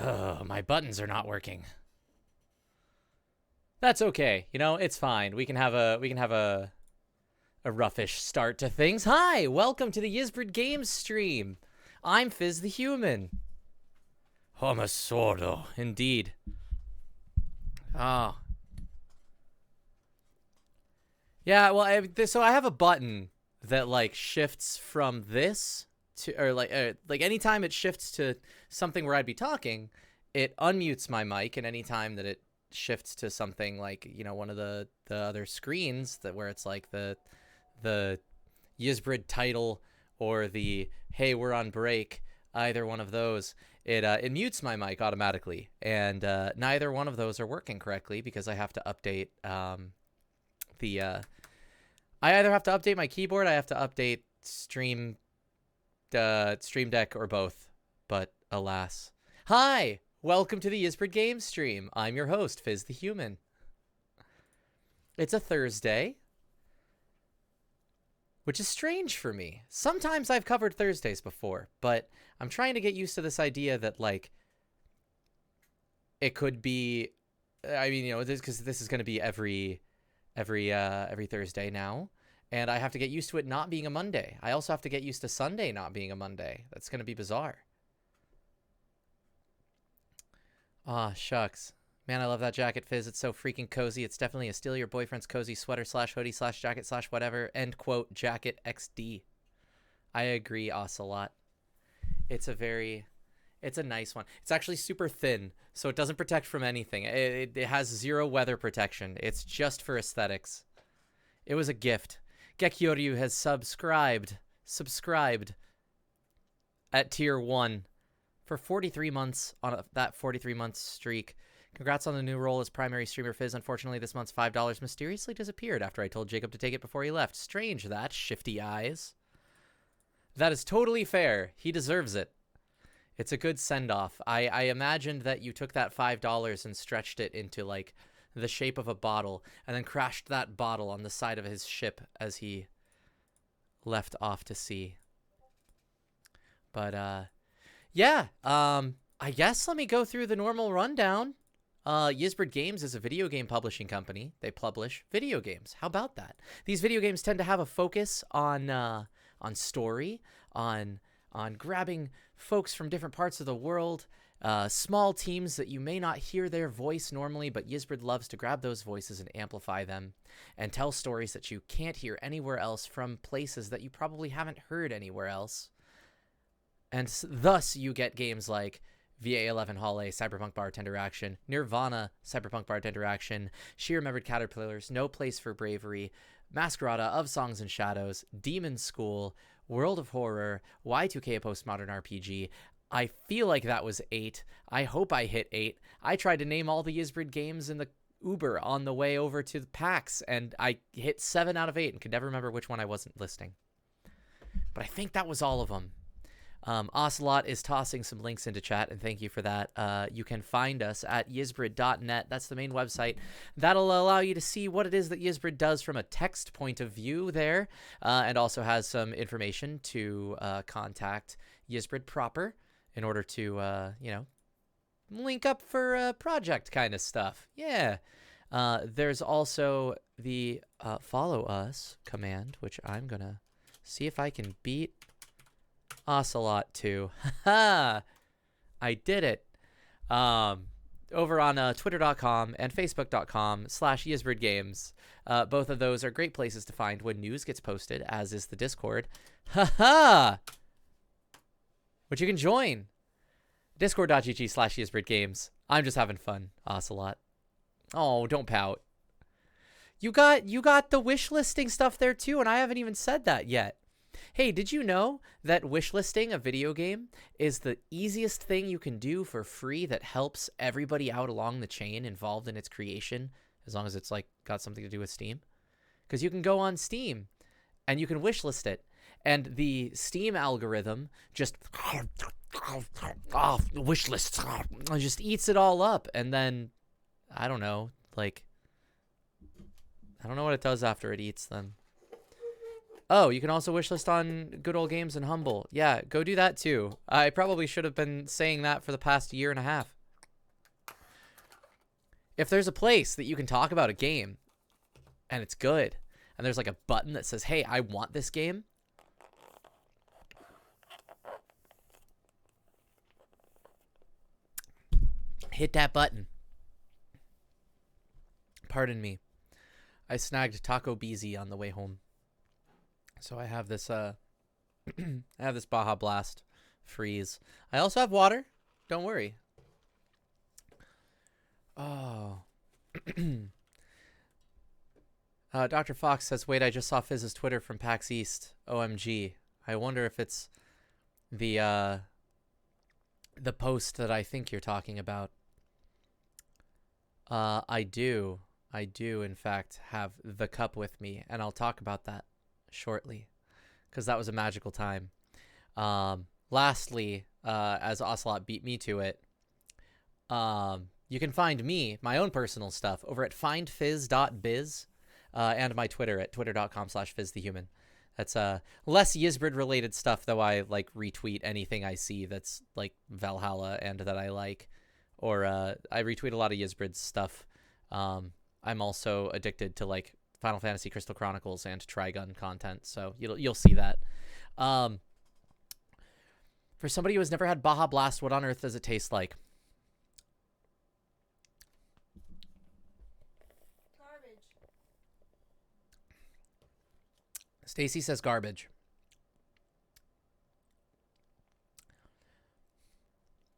Oh, my buttons are not working. That's okay. You know, it's fine. We can have a roughish start to things. Hi, welcome to the Yizbrid Games stream. I'm Fizz the Human. Homo sordo, indeed. Oh. Yeah, well, so I have a button that like shifts from this to, or like anytime it shifts to something where I'd be talking, it unmutes my mic, and anytime that it shifts to something like, you know, one of the other screens that where it's like the Yizbrid title or the hey, we're on break, either one of those, it mutes my mic automatically, and neither one of those are working correctly because I have to update the I either have to update my keyboard, I have to update Stream Deck, or both. But alas. Hi, welcome to the Yizbrid Games stream. I'm your host, Fizz the Human. It's a Thursday, which is strange for me. Sometimes I've covered Thursdays before, but I'm trying to get used to this idea that like it could be. I mean, you know, because this is going to be every Thursday now, and I have to get used to it not being a Monday. I also have to get used to Sunday not being a Monday. That's going to be bizarre. Ah, shucks. Man, I love that jacket, Fizz. It's so freaking cozy. It's definitely a steal your boyfriend's cozy sweater / hoodie / jacket / whatever. End quote. Jacket XD. I agree, Ocelot. It's a nice one. It's actually super thin, so it doesn't protect from anything. It has 0 weather protection. It's just for aesthetics. It was a gift. Gekyoryu has subscribed at tier 1 for 43 months on that 43-month streak. Congrats on the new role as primary streamer, Fizz. Unfortunately, this month's $5 mysteriously disappeared after I told Jacob to take it before he left. Strange that, shifty eyes. That is totally fair. He deserves it. It's a good send-off. I imagined that you took that $5 and stretched it into, like, the shape of a bottle, and then crashed that bottle on the side of his ship as he left off to sea. But, yeah, I guess let me go through the normal rundown. Yizbrid Games is a video game publishing company. They publish video games. How about that? These video games tend to have a focus on story, on grabbing folks from different parts of the world, small teams that you may not hear their voice normally, but Yizbrid loves to grab those voices and amplify them and tell stories that you can't hear anywhere else from places that you probably haven't heard anywhere else. And thus you get games like VA11 Hall A, Cyberpunk Bartender Action, Nirvana, Cyberpunk Bartender Action, She Remembered Caterpillars, No Place for Bravery, Masquerada, Of Songs and Shadows, Demon School, World of Horror, Y2K a Postmodern RPG. I feel like that was 8. I hope I hit 8. I tried to name all the Yizbrid games in the Uber on the way over to the PAX, and I hit 7 out of 8 and could never remember which one I wasn't listing. But I think that was all of them. Ocelot is tossing some links into chat, and thank you for that. You can find us at yizbrid.net. That's the main website. That'll allow you to see what it is that Yizbrid does from a text point of view there, and also has some information to contact Yizbrid proper in order to, you know, link up for project kind of stuff. Yeah. There's also the follow us command, which I'm going to see if I can beat Ocelot too. Haha! I did it. Over on twitter.com and facebook.com/YizbridGames. Both of those are great places to find when news gets posted, as is the Discord. Haha! Which you can join. Discord.gg/YizbridGames. I'm just having fun, Ocelot. Oh, don't pout. You got the wish listing stuff there too, and I haven't even said that yet. Hey, did you know that wishlisting a video game is the easiest thing you can do for free that helps everybody out along the chain involved in its creation, as long as it's like got something to do with Steam? Because you can go on Steam and you can wishlist it, and the Steam algorithm just wishlist just eats it all up, and then I don't know, like I don't know what it does after it eats them. Oh, you can also wishlist on Good Old Games and Humble. Yeah, go do that too. I probably should have been saying that for the past year and a half. If there's a place that you can talk about a game and it's good, and there's like a button that says, hey, I want this game, hit that button. Pardon me. I snagged Taco BZ on the way home. So I have this I have this Baja Blast freeze. I also have water. Don't worry. Oh. Dr. Fox says, wait, I just saw Fizz's Twitter from PAX East. OMG. I wonder if it's the post that I think you're talking about. I do, in fact, have the cup with me, and I'll talk about that shortly, because that was a magical time. Lastly, as Ocelot beat me to it, you can find me, my own personal stuff, over at findfizz.biz, and my Twitter at twitter.com/fizzthehuman. That's less Yizbrid related stuff, though. I like retweet anything I see that's like Valhalla and that I like, or I retweet a lot of Yizbrid's stuff. I'm also addicted to like Final Fantasy Crystal Chronicles and Trigun content, so you'll see that. For somebody who has never had Baja Blast, what on earth does it taste like? Garbage. Stacy says garbage.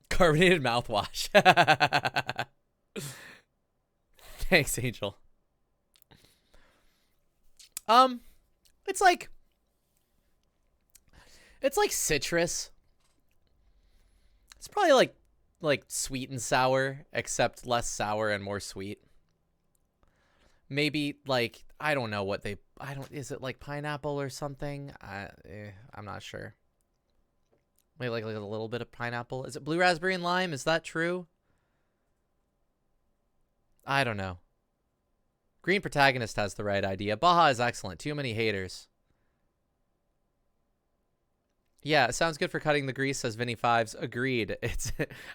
Carbonated mouthwash. Thanks, Angel. It's like citrus. It's probably like sweet and sour, except less sour and more sweet. Maybe like, I don't know what is it like pineapple or something? I'm not sure. Maybe like a little bit of pineapple. Is it blue raspberry and lime? Is that true? I don't know. Green Protagonist has the right idea. Baja is excellent. Too many haters. Yeah, it sounds good for cutting the grease, says Vinny Fives. Agreed. It's,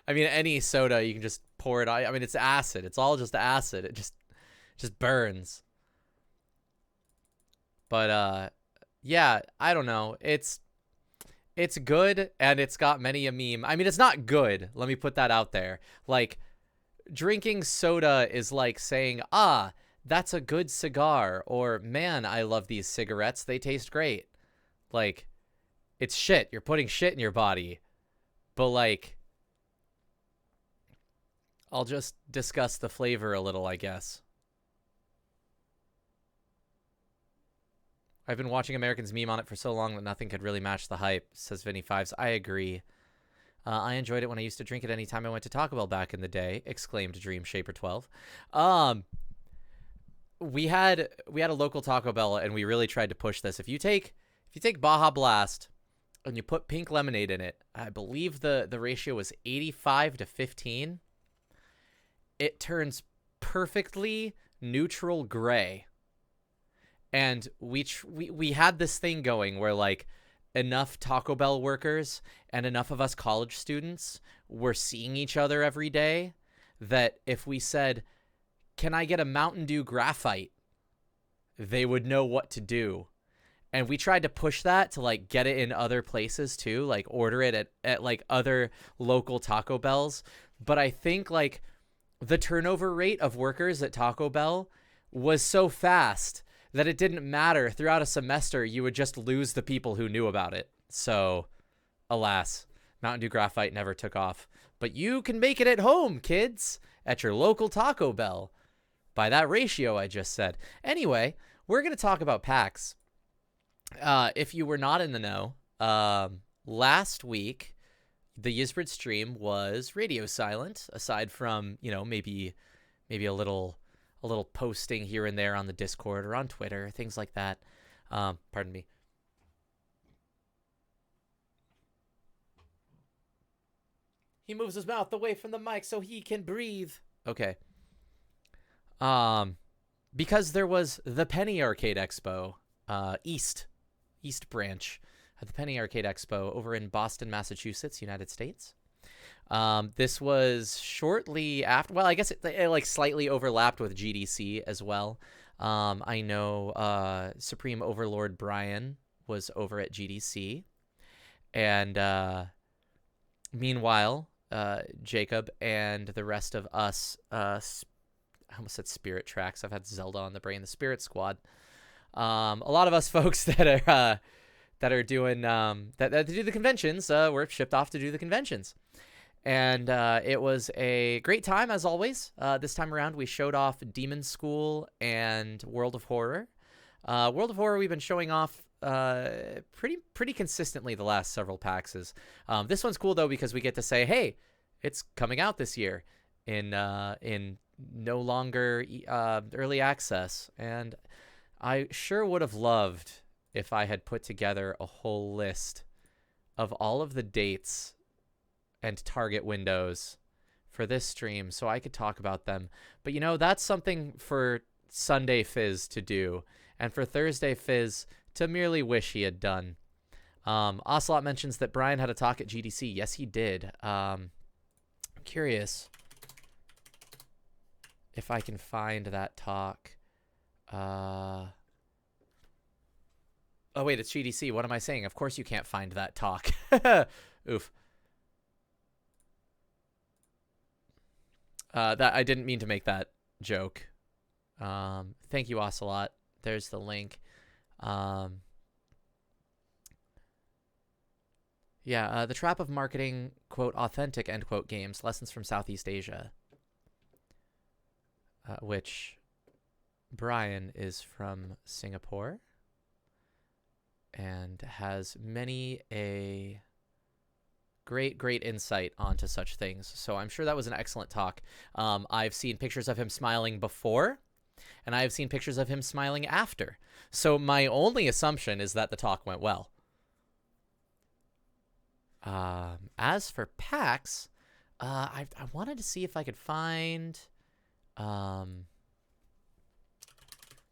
I mean, any soda, you can just pour it on. I mean, it's acid. It's all just acid. It just burns. But, yeah, I don't know. It's good, and it's got many a meme. I mean, it's not good. Let me put that out there. Like, drinking soda is like saying, ah, that's a good cigar, or man, I love these cigarettes. They taste great. Like, it's shit. You're putting shit in your body. But like, I'll just discuss the flavor a little, I guess. I've been watching Americans meme on it for so long that nothing could really match the hype, says Vinny Fives. I agree. I enjoyed it when I used to drink it anytime I went to Taco Bell back in the day, exclaimed Dream Shaper 12. We had a local Taco Bell, and we really tried to push this. If you take Baja Blast and you put pink lemonade in it, I believe the ratio was 85 to 15. It turns perfectly neutral gray. And we had this thing going where like enough Taco Bell workers and enough of us college students were seeing each other every day that if we said, "Can I get a Mountain Dew graphite?" they would know what to do. And we tried to push that to like get it in other places too, like order it at like other local Taco Bells. But I think like the turnover rate of workers at Taco Bell was so fast that it didn't matter. Throughout a semester, you would just lose the people who knew about it. So, alas, Mountain Dew Graphite never took off. But you can make it at home, kids, at your local Taco Bell. By that ratio I just said. Anyway, we're going to talk about PAX. If you were not in the know, last week, the Yizbrid stream was radio silent, aside from, you know, maybe a little posting here and there on the Discord or on Twitter, things like that. Pardon me. He moves his mouth away from the mic so he can breathe. Okay. Because there was the Penny Arcade Expo East East Branch at the Penny Arcade Expo over in Boston, Massachusetts, United States. This was shortly after, well, I guess it like slightly overlapped with GDC as well. I know Supreme Overlord Brian was over at GDC, and meanwhile, Jacob and the rest of us, I almost said Spirit Tracks. I've had Zelda on the brain. The Spirit Squad. A lot of us folks that are doing that do the conventions. We're shipped off to do the conventions, and it was a great time as always. This time around, we showed off Demon School and World of Horror. World of Horror we've been showing off pretty consistently the last several PAXs. This one's cool though because we get to say, hey, it's coming out this year in no longer early access, and I sure would have loved if I had put together a whole list of all of the dates and target windows for this stream so I could talk about them. But you know, that's something for Sunday Fizz to do, and for Thursday Fizz to merely wish he had done. Ocelot mentions that Brian had a talk at GDC. Yes, he did. I'm curious if I can find that talk. Oh, wait, it's GDC. What am I saying? Of course you can't find that talk. Oof. That I didn't mean to make that joke. Thank you, Ocelot. There's the link. Yeah, the trap of marketing, quote, authentic, end quote, games, lessons from Southeast Asia. Which Brian is from Singapore and has many a great insight onto such things. So I'm sure that was an excellent talk. I've seen pictures of him smiling before, and I have seen pictures of him smiling after. So my only assumption is that the talk went well. As for PAX, I wanted to see if I could find...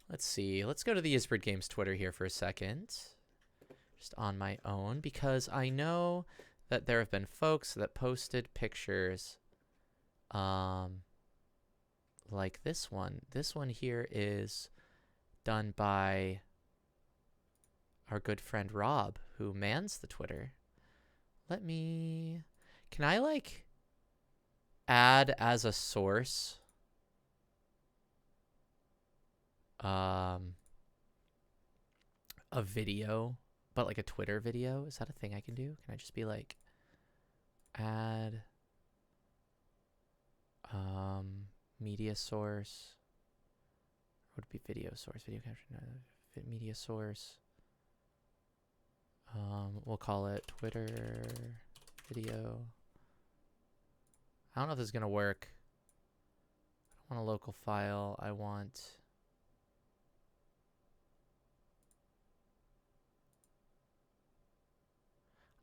let's see. Let's go to the Isbrid Games Twitter here for a second. Just on my own, because I know that there have been folks that posted pictures like this one. This one here is done by our good friend Rob, who mans the Twitter. Can I like add as a source a video, but like a Twitter video? Is that a thing I can do? Can I just be like add media source? Would it be video source? Video capture? No, media source. We'll call it Twitter video. I don't know if this is gonna work. I don't want a local file. I want...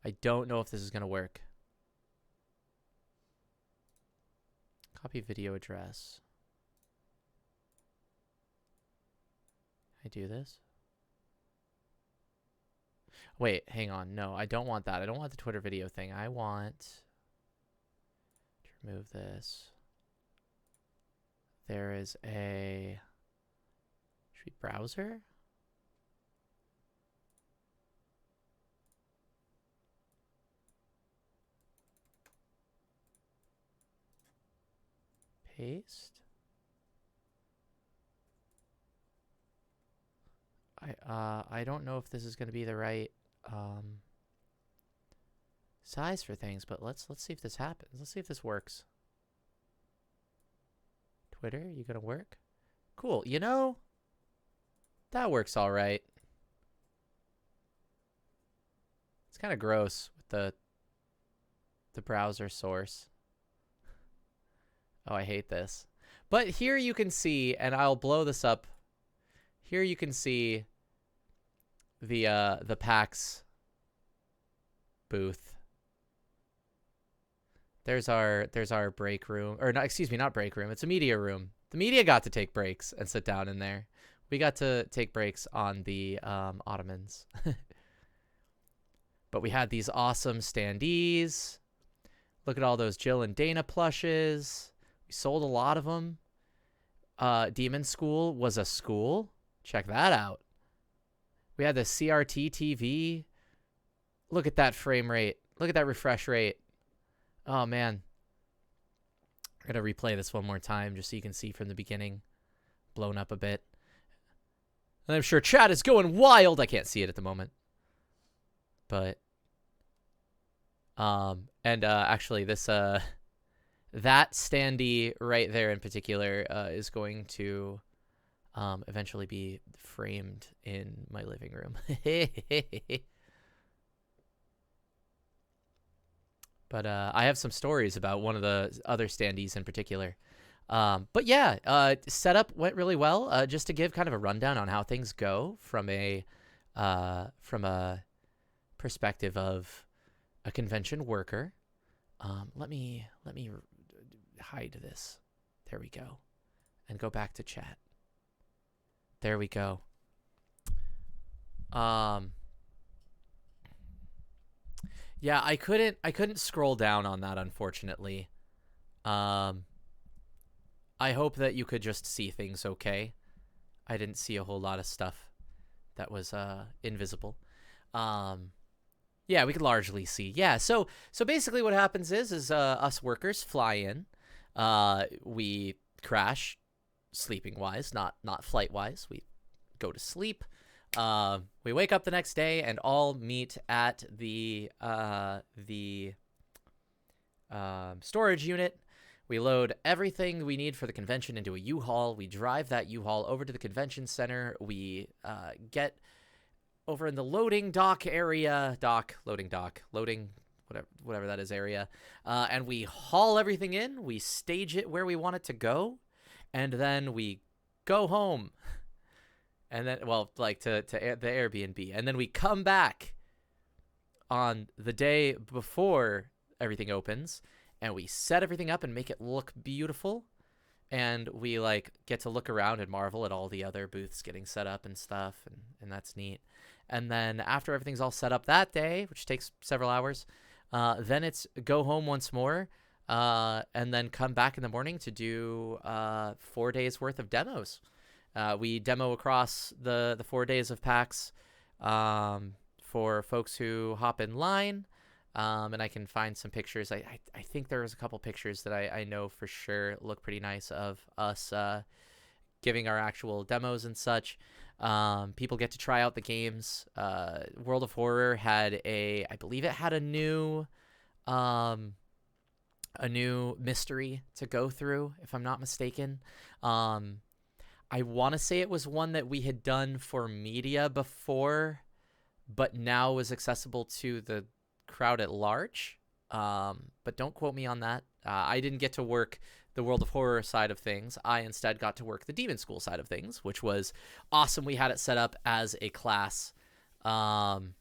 I don't know if this is gonna work. Copy video address. Can I do this? Wait, hang on. No, I don't want that. I don't want the Twitter video thing. I want to remove this. There is a... Should we browser? Paste. I don't know if this is going to be the right size for things, but let's see if this happens. Let's see if this works. Twitter, you gonna work? Cool. You know, that works all right. It's kind of gross with the browser source. Oh, I hate this. But here you can see, and I'll blow this up. Here you can see the PAX booth. There's our break room, or not, excuse me, not break room. It's a media room. The media got to take breaks and sit down in there. We got to take breaks on the ottomans. But we had these awesome standees. Look at all those Jill and Dana plushes. We sold a lot of them. Demon School was a school. Check that out. We had the CRT TV. Look at that frame rate. Look at that refresh rate. Oh, man. I'm going to replay this one more time just so you can see from the beginning. Blown up a bit. And I'm sure chat is going wild. I can't see it at the moment. But, actually this, that standee right there in particular, is going to, eventually be framed in my living room. But, I have some stories about one of the other standees in particular. But yeah, setup went really well. Just to give kind of a rundown on how things go from a perspective of a convention worker. Let me hide this. There we go. And go back to chat. There we go. Yeah, I couldn't scroll down on that, unfortunately. I hope that you could just see things okay. I didn't see a whole lot of stuff that was invisible. Yeah, we could largely see. Yeah, so basically what happens is us workers fly in. We crash sleeping wise, not flight wise. We go to sleep. We wake up the next day and all meet at the storage unit. We load everything we need for the convention into a U-Haul. We drive that U-Haul over to the convention center. We get over in the loading dock area, loading, whatever that is area, and we haul everything in. We stage it where we want it to go, and then we go home. And then, well, like to the Airbnb. And then we come back on the day before everything opens, and we set everything up and make it look beautiful. And we like get to look around and marvel at all the other booths getting set up and stuff, and that's neat. And then after everything's all set up that day, which takes several hours, then it's go home once more, and then come back in the morning to do 4 days worth of demos. We demo across the 4 days of PAX for folks who hop in line, and I can find some pictures. I think there was a couple pictures that I know for sure look pretty nice of us giving our actual demos and such. People get to try out the games. World of Horror had I believe it had a new mystery to go through, if I'm not mistaken. I want to say it was one that we had done for media before, but now was accessible to the crowd at large. But don't quote me on that. I didn't get to work the World of Horror side of things. I instead got to work the Demon School side of things, which was awesome. We had it set up as a class. And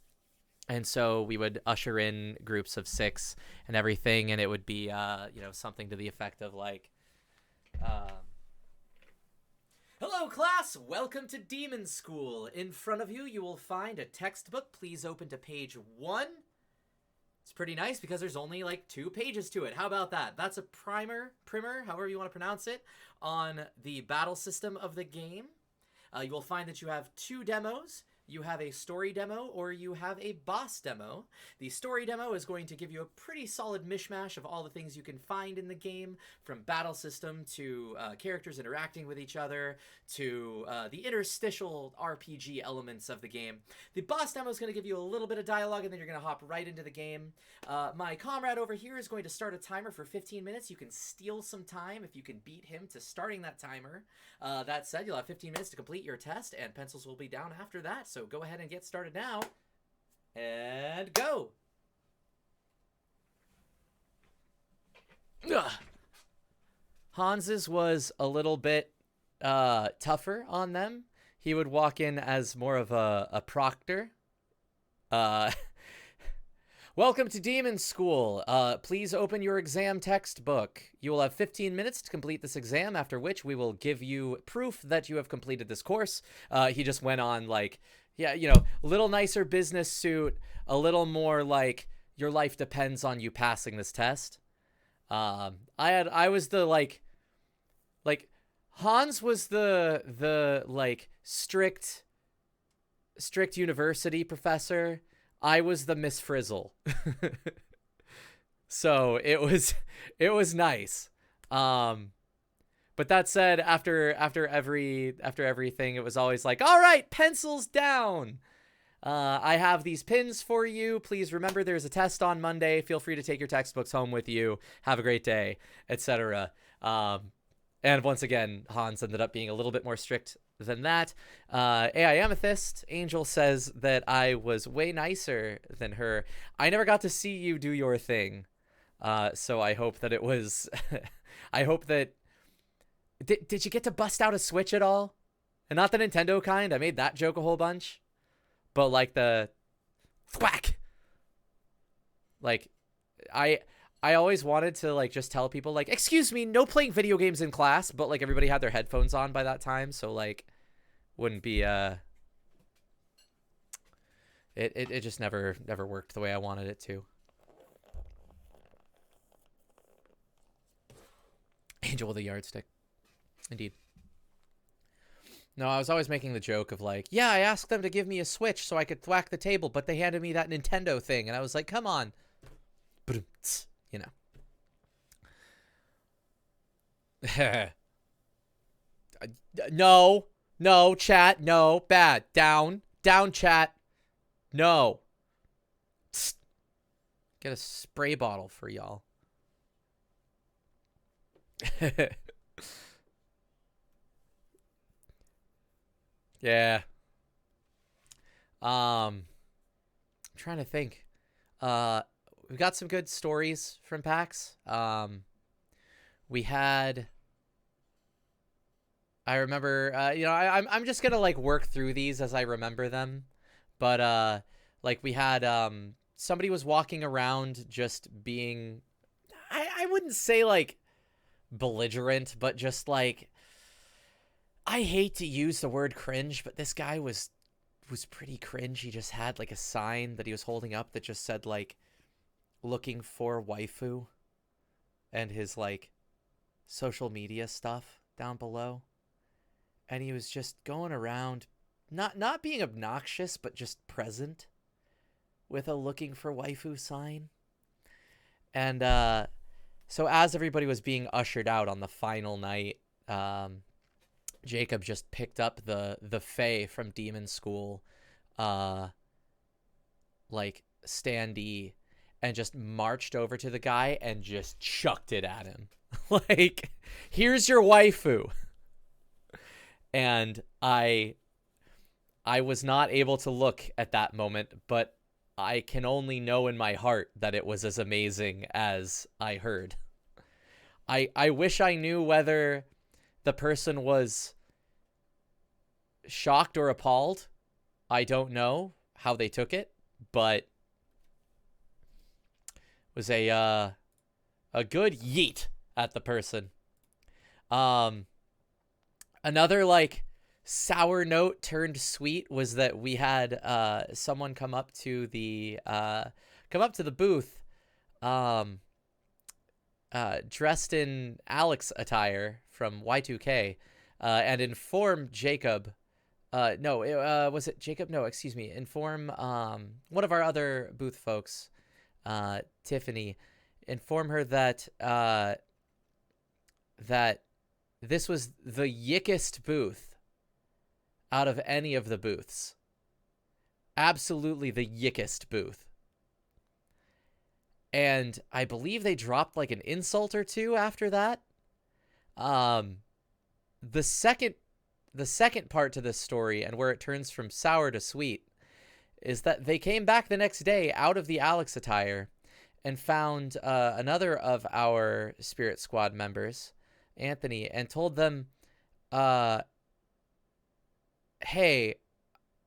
so we would usher in groups of 6 and everything, and it would be, something to the effect of like, hello, class! Welcome to Demon School. In front of you, you will find a textbook. Please open to page 1. It's pretty nice because there's only like 2 pages to it. How about that? That's a primer, however you want to pronounce it, on the battle system of the game. You will find that you have 2 demos. You have a story demo or you have a boss demo. The story demo is going to give you a pretty solid mishmash of all the things you can find in the game, from battle system to characters interacting with each other to the interstitial RPG elements of the game. The boss demo is going to give you a little bit of dialogue, and then you're going to hop right into the game. My comrade over here is going to start a timer for 15 minutes. You can steal some time if you can beat him to starting that timer. That said, you'll have 15 minutes to complete your test, and pencils will be down after that. So go ahead and get started now. And go! Ugh. Hans's was a little bit tougher on them. He would walk in as more of a proctor. Welcome to Demon School. Please open your exam textbook. You will have 15 minutes to complete this exam, after which we will give you proof that you have completed this course. He just went on, like, Yeah, you know, a little nicer business suit, a little more like your life depends on you passing this test. I was the like Hans was the like strict university professor. I was the Miss Frizzle. So it was nice. But that said, after everything, it was always like, all right, pencils down. I have these pins for you. Please remember there's a test on Monday. Feel free to take your textbooks home with you. Have a great day, etc. And once again, Hans ended up being a little bit more strict than that. AI Amethyst Angel says that I was way nicer than her. I never got to see you do your thing. So I hope that it was... I hope that... Did you get to bust out a Switch at all? And not the Nintendo kind. I made that joke a whole bunch. But like the thwack. Like I always wanted to like just tell people like, excuse me, no playing video games in class, but like everybody had their headphones on by that time, so like wouldn't be it just never worked the way I wanted it to. Angel with a yardstick. Indeed. No, I was always making the joke of like, yeah, I asked them to give me a Switch so I could thwack the table, but they handed me that Nintendo thing, and I was like, come on. You know. No, chat, no, bad. Down, chat. No. Get a spray bottle for y'all. Yeah. I'm trying to think. We got some good stories from PAX. We had... I remember, you know, I'm just gonna like work through these as I remember them. But like we had somebody was walking around just being... I wouldn't say like belligerent, but just like... I hate to use the word cringe, but this guy was pretty cringe. He just had like a sign that he was holding up that just said like looking for waifu and his like social media stuff down below. And he was just going around not being obnoxious, but just present with a looking for waifu sign. And so as everybody was being ushered out on the final night, Jacob just picked up the Fae from Demon School, like standee, and just marched over to the guy and just chucked it at him. Like, here's your waifu. And I was not able to look at that moment, but I can only know in my heart that it was as amazing as I heard. I wish I knew whether the person was shocked or appalled. I don't know how they took it, but it was a good yeet at the person. Another like sour note turned sweet was that we had someone come up to the booth dressed in Alex attire from Y2K and inform Jacob was it Jacob? No, excuse me. Inform one of our other booth folks, Tiffany, inform her that that this was the yickest booth out of any of the booths. Absolutely the yickest booth. And I believe they dropped like an insult or two after that. The second part to this story, and where it turns from sour to sweet, is that they came back the next day out of the Alex attire and found another of our Spirit Squad members, Anthony, and told them, hey,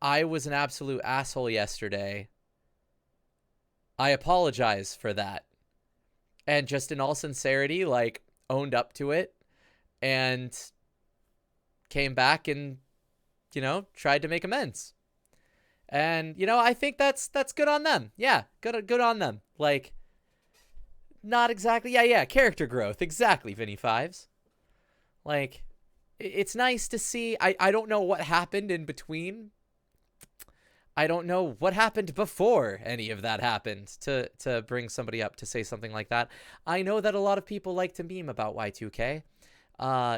I was an absolute asshole yesterday. I apologize for that. And just in all sincerity, like, owned up to it and came back and, you know, tried to make amends. And you know, I think that's good on them. Yeah, good on them. Like, not exactly. Yeah, character growth. Exactly, Vinny Fives. Like, it's nice to see. I don't know what happened in between. I don't know what happened before any of that happened to bring somebody up to say something like that. I know that a lot of people like to meme about Y2K.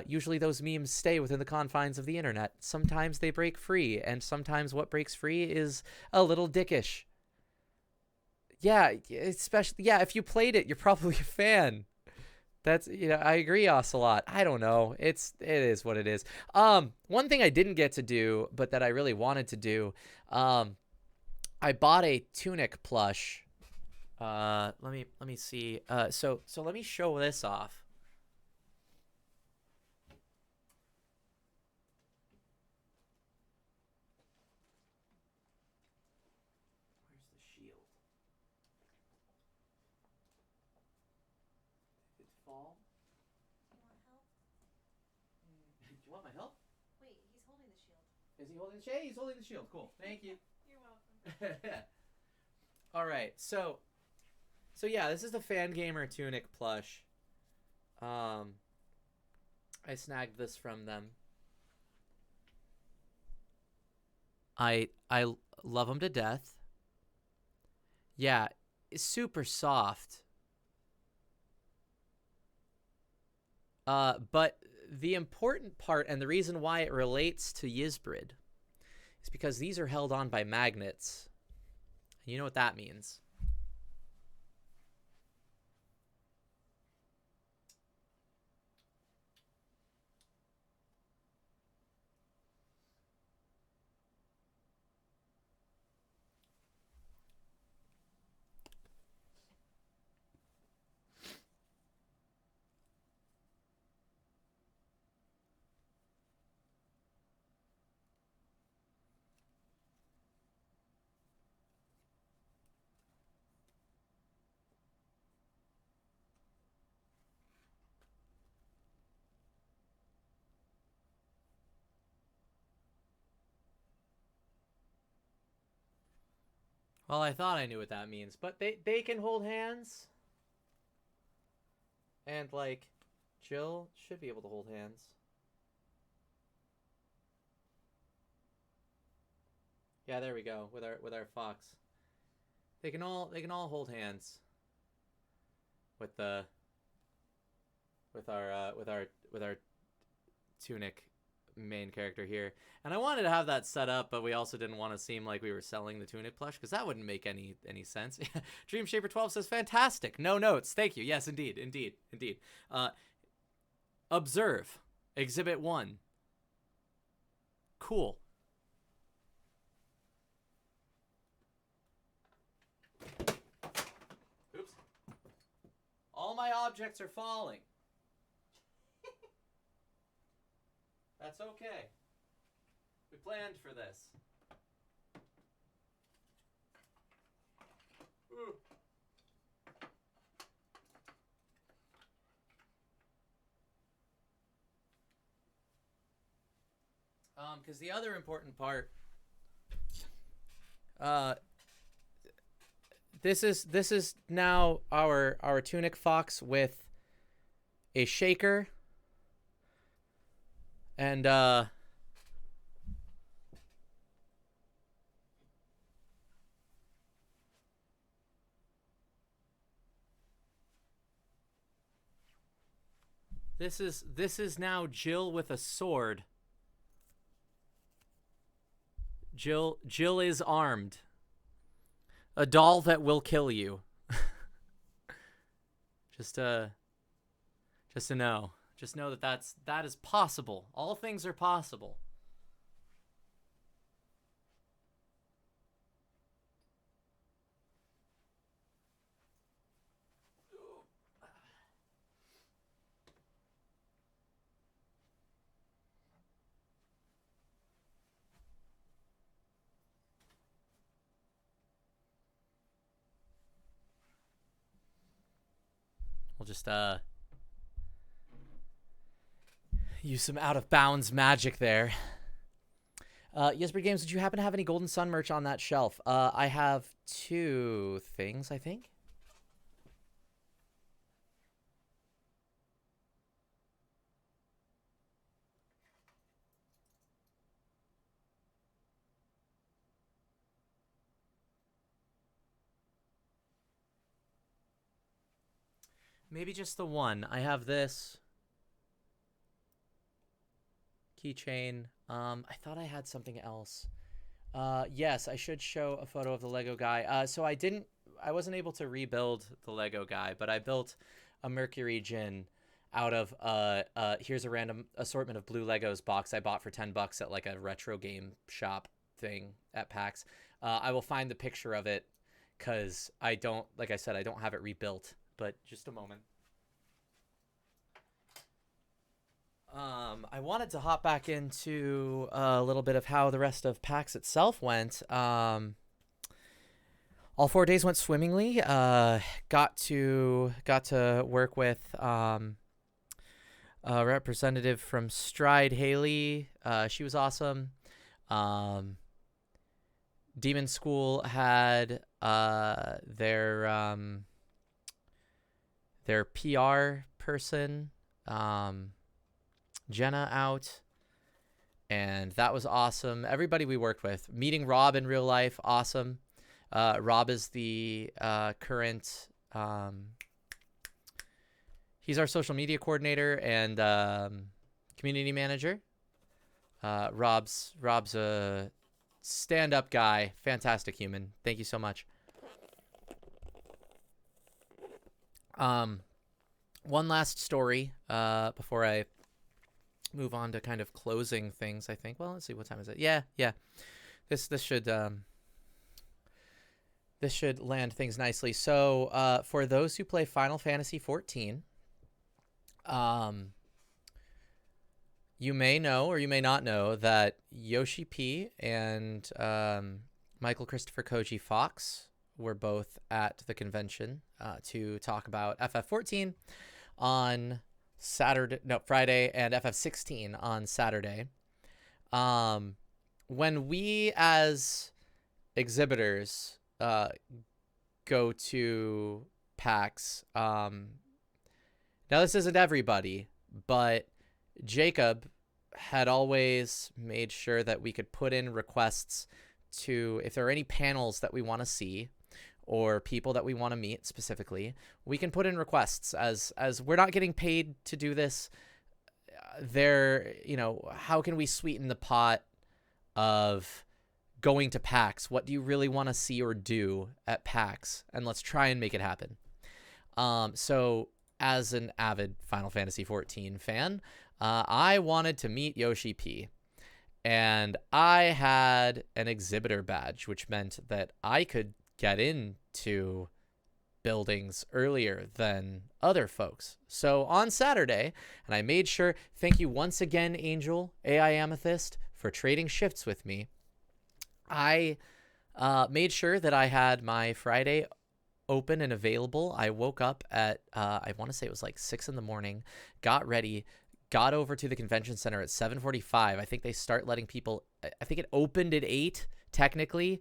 Usually those memes stay within the confines of the internet. Sometimes they break free, and sometimes what breaks free is a little dickish. Yeah, especially, yeah, if you played it, you're probably a fan. That's, you know, I agree, Ocelot. I don't know. It is what it is. One thing I didn't get to do, but that I really wanted to do, I bought a Tunic plush. Let me see. So let me show this off. Where's the shield? Did it fall? You want help? Do you want my help? Wait, he's holding the shield. Is he holding the shield? He's holding the shield. Cool. Thank you. You're welcome. All right. So yeah, this is the Fangamer Tunic plush. I snagged this from them. I love them to death. Yeah, it's super soft. But the important part and the reason why it relates to Yizbrid is because these are held on by magnets. You know what that means. Well, I thought I knew what that means, but they can hold hands. And like Jill should be able to hold hands. Yeah, there we go with our fox. They can all hold hands with the with our Tunic main character here. And I wanted to have that set up, but we also didn't want to seem like we were selling the Tunic plush because that wouldn't make any sense. Dream Shaper 12 says fantastic. No notes. Thank you. Yes, indeed. Observe Exhibit 1. Cool. Oops. All my objects are falling. That's okay. We planned for this. Ooh. Because the other important part, this is now our Tunic Fox with a shaker, and this is now Jill with a sword. Jill is armed. A doll that will kill you. Just to know. Just know that is possible. All things are possible. We'll just use some out of bounds magic there. Yesbird Games, did you happen to have any Golden Sun merch on that shelf? I have two things, I think. Maybe just the one. I have this keychain. I thought I had something else. Yes, I should show a photo of the Lego guy. So I wasn't able to rebuild the Lego guy, but I built a Mercury Gin out of here's a random assortment of blue Legos box I bought for $10 at like a retro game shop thing at PAX. I will find the picture of it because I don't, like I said, I don't have it rebuilt, but just a moment. I wanted to hop back into a little bit of how the rest of PAX itself went. All 4 days went swimmingly. Got to work with a representative from Stride, Haley. She was awesome. Demon School had their PR person. Jenna out, and that was awesome. Everybody we worked with, meeting Rob in real life, awesome. Rob is the current he's our social media coordinator and community manager. Rob's a stand-up guy, fantastic human. Thank you so much. One last story before I move on to kind of closing things, I think. Well, let's see, what time is it? Yeah. This should land things nicely. So for those who play Final Fantasy 14, you may know or you may not know that Yoshi P and Michael Christopher Koji Fox were both at the convention to talk about FF14 on Friday, and FF16 on Saturday. When we as exhibitors go to PAX, now this isn't everybody, but Jacob had always made sure that we could put in requests to, if there are any panels that we want to see or people that we want to meet specifically, we can put in requests. As we're not getting paid to do this, how can we sweeten the pot of going to PAX? What do you really want to see or do at PAX? And let's try and make it happen. So as an avid Final Fantasy 14 fan, I wanted to meet Yoshi P. And I had an exhibitor badge, which meant that I could get into buildings earlier than other folks. So on Saturday, and I made sure, thank you once again, Angel, AI Amethyst, for trading shifts with me. I made sure that I had my Friday open and available. I woke up at, I want to say it was like 6 in the morning, got ready, got over to the convention center at 7:45. I think they start letting people, I think it opened at 8 technically.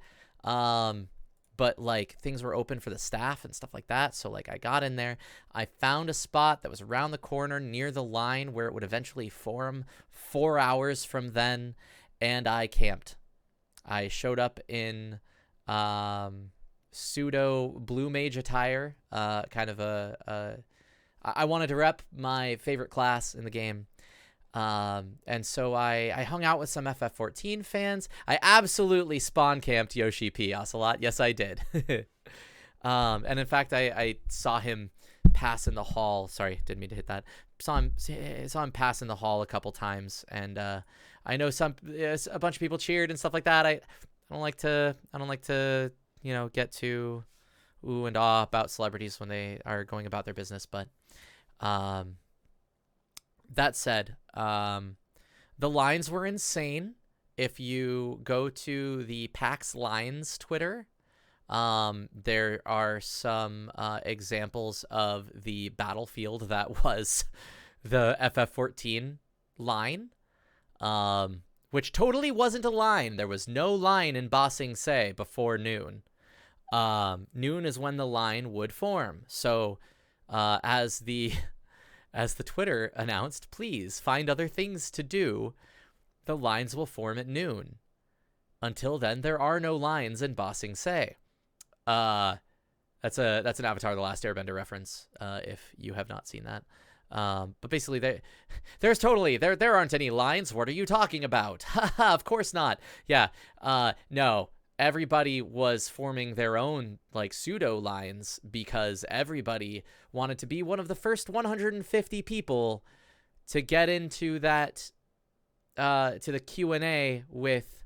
But like things were open for the staff and stuff like that. So like I got in there, I found a spot that was around the corner near the line where it would eventually form 4 hours from then. And I camped. I showed up in pseudo blue mage attire, kind of I wanted to rep my favorite class in the game. And so I hung out with some FF14 fans. I absolutely spawn camped Yoshi P. Ocelot. Yes, I did. And in fact, I saw him pass in the hall. Sorry, didn't mean to hit that. Saw him pass in the hall a couple times. And I know a bunch of people cheered and stuff like that. I don't like to get too ooh and ah about celebrities when they are going about their business. But that said, the lines were insane. If you go to the PAX Lines Twitter, there are some examples of the battlefield that was the FF14 line, which totally wasn't a line. There was no line in Ba Sing Se before noon. Noon is when the line would form. So as the Twitter announced, please find other things to do. The lines will form at noon. Until then, there are no lines in Ba Sing Se. That's an Avatar: The Last Airbender reference. If you have not seen that, but basically, there aren't any lines. What are you talking about? Of course not. Yeah. No. Everybody was forming their own like pseudo lines because everybody wanted to be one of the first 150 people to get into that to the Q&A with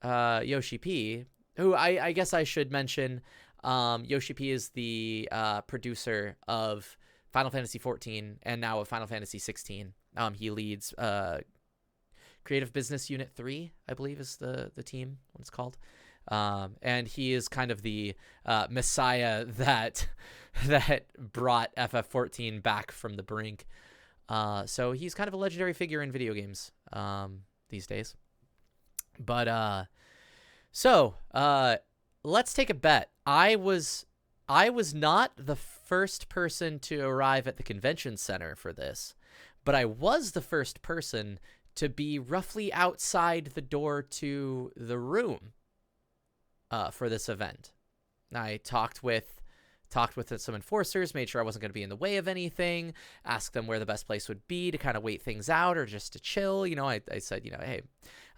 Yoshi P, who I guess I should mention. Yoshi P is the producer of Final Fantasy XIV and now of Final Fantasy XVI. He leads Creative Business Unit 3, I believe is the team, what it's called. And he is kind of the messiah that brought FF14 back from the brink. So he's kind of a legendary figure in video games these days. But let's take a bet. I was not the first person to arrive at the convention center for this, but I was the first person to be roughly outside the door to the room for this event. I talked with some enforcers, made sure I wasn't going to be in the way of anything, asked them where the best place would be to kind of wait things out or just to chill. I said, hey,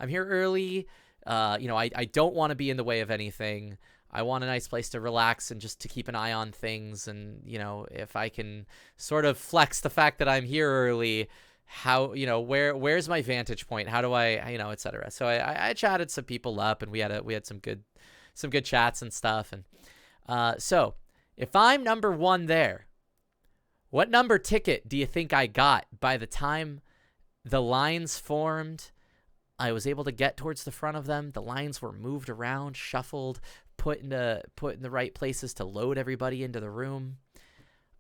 I'm here early. I don't want to be in the way of anything. I want a nice place to relax and just to keep an eye on things. And, if I can sort of flex the fact that I'm here early, how, where's my vantage point? How do I, et cetera. So I chatted some people up and we had some good chats and stuff. And so if I'm number one there, what number ticket do you think I got by the time the lines formed? I was able to get towards the front of them. The lines were moved around, shuffled, put in the right places to load everybody into the room.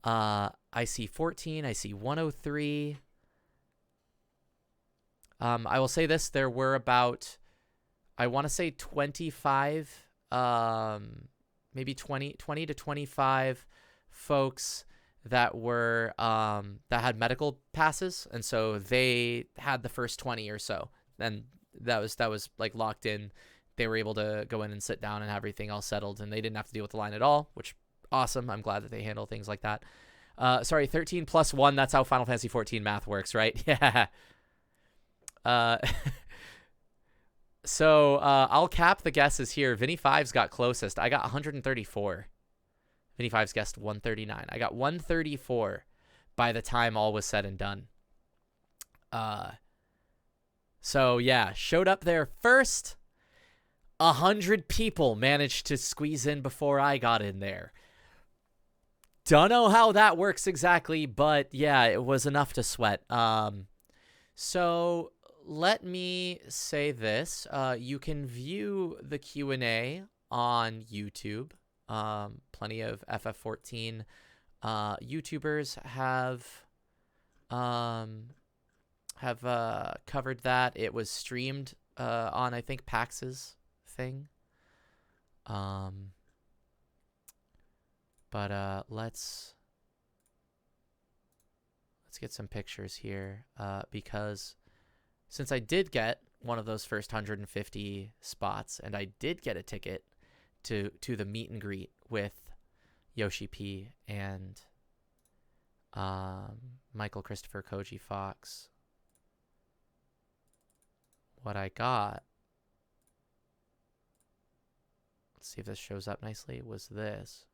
I see 14. I see 103. I will say this. There were about, I want to say 25, maybe 20 to 25 folks that were, that had medical passes. And so they had the first 20 or so. And that was like locked in. They were able to go in and sit down and have everything all settled, and they didn't have to deal with the line at all, which awesome. I'm glad that they handle things like that. 13 plus 1, that's how Final Fantasy 14 math works, right? Yeah. So I'll cap the guesses here. Vinny Fives got closest. I got 134. Vinny Fives guessed 139. I got 134 by the time all was said and done. So yeah, showed up there first. 100 people managed to squeeze in before I got in there. Don't know how that works exactly, but yeah, it was enough to sweat. So let me say this. You can view the Q&A on YouTube. Plenty of FF14 YouTubers have covered that. It was streamed on, I think, PAX's thing. But let's get some pictures here, because since I did get one of those first 150 spots and I did get a ticket to the meet and greet with Yoshi P and Michael Christopher Koji Fox, what I got, let's see if this shows up nicely, was this.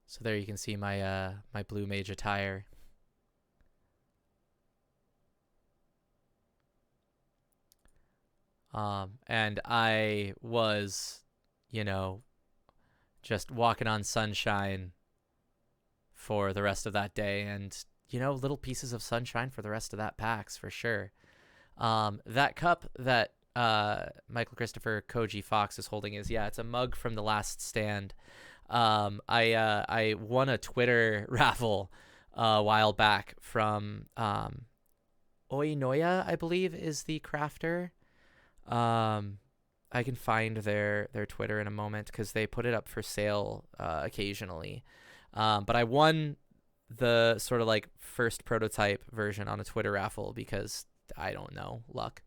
So there you can see my my blue mage attire. And I was, just walking on sunshine for the rest of that day, and little pieces of sunshine for the rest of that PAX for sure. That cup that Michael Christopher Koji Fox is holding it's a mug from The Last Stand. I won a Twitter raffle a while back from Oinoya, I believe, is the crafter. I can find their Twitter in a moment because they put it up for sale occasionally. But I won the sort of like first prototype version on a Twitter raffle because I don't know, luck.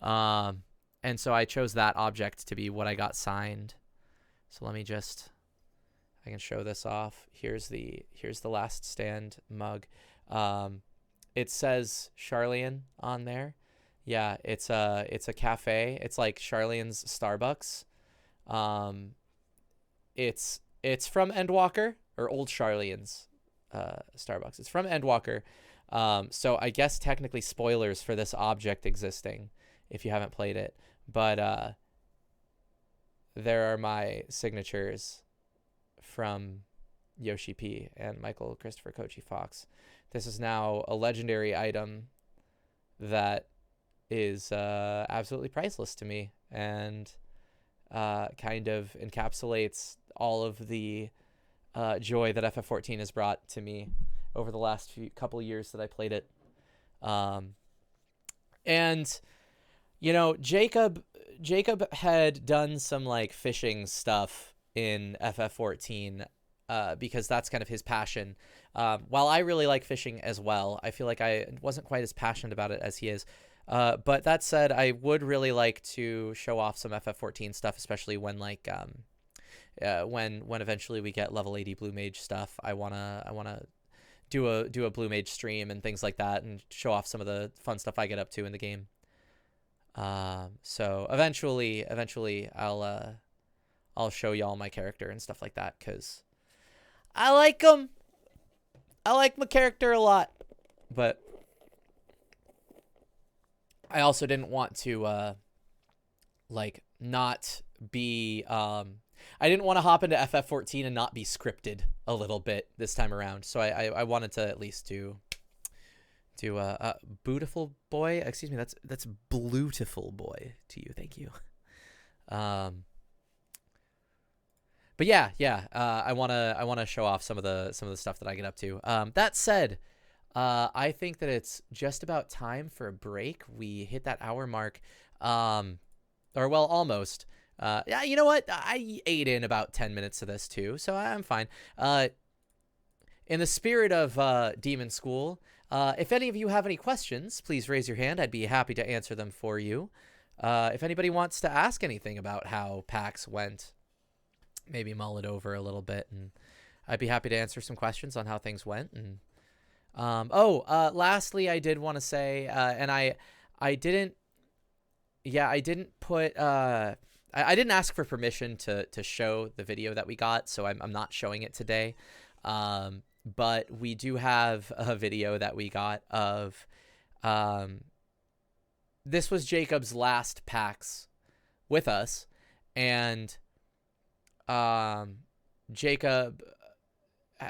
And so I chose that object to be what I got signed. So let me just, I can show this off. Here's the Last Stand mug. It says Charlian on there. Yeah, it's a cafe. It's like Charlian's Starbucks. It's from Endwalker, or Old Charlian's Starbucks. It's from Endwalker. So I guess technically spoilers for this object existing if you haven't played it. But there are my signatures from Yoshi P and Michael Christopher Kochi Fox. This is now a legendary item that is absolutely priceless to me, and kind of encapsulates all of the joy that FF14 has brought to me over the last couple years that I played it. And you know, Jacob had done some like fishing stuff in FF14 because that's kind of his passion. While I really like fishing as well, I feel like I wasn't quite as passionate about it as he is. But that said, I would really like to show off some FF14 stuff, especially when like when eventually we get level 80 Blue Mage stuff. I wanna do a Blue Mage stream and things like that, and show off some of the fun stuff I get up to in the game. So eventually I'll show y'all my character and stuff like that, because I like him. I like my character a lot, but I also didn't want to like not be I didn't want to hop into FF14 and not be scripted a little bit this time around. So I wanted to at least do Beautiful Boy. Excuse me, that's Bluetiful Boy to you. Thank you. But yeah. I wanna show off some of the stuff that I get up to. That said, I think that it's just about time for a break. We hit that hour mark, or well, almost. Yeah, you know what? I ate in about 10 minutes of this too, so I'm fine. In the spirit of Demon School, if any of you have any questions, please raise your hand. I'd be happy to answer them for you. If anybody wants to ask anything about how PAX went, maybe mull it over a little bit, and I'd be happy to answer some questions on how things went. And lastly, I did want to say, and I didn't put I didn't ask for permission to show the video that we got, so I'm not showing it today. But we do have a video that we got of this was Jacob's last PAX with us, and Jacob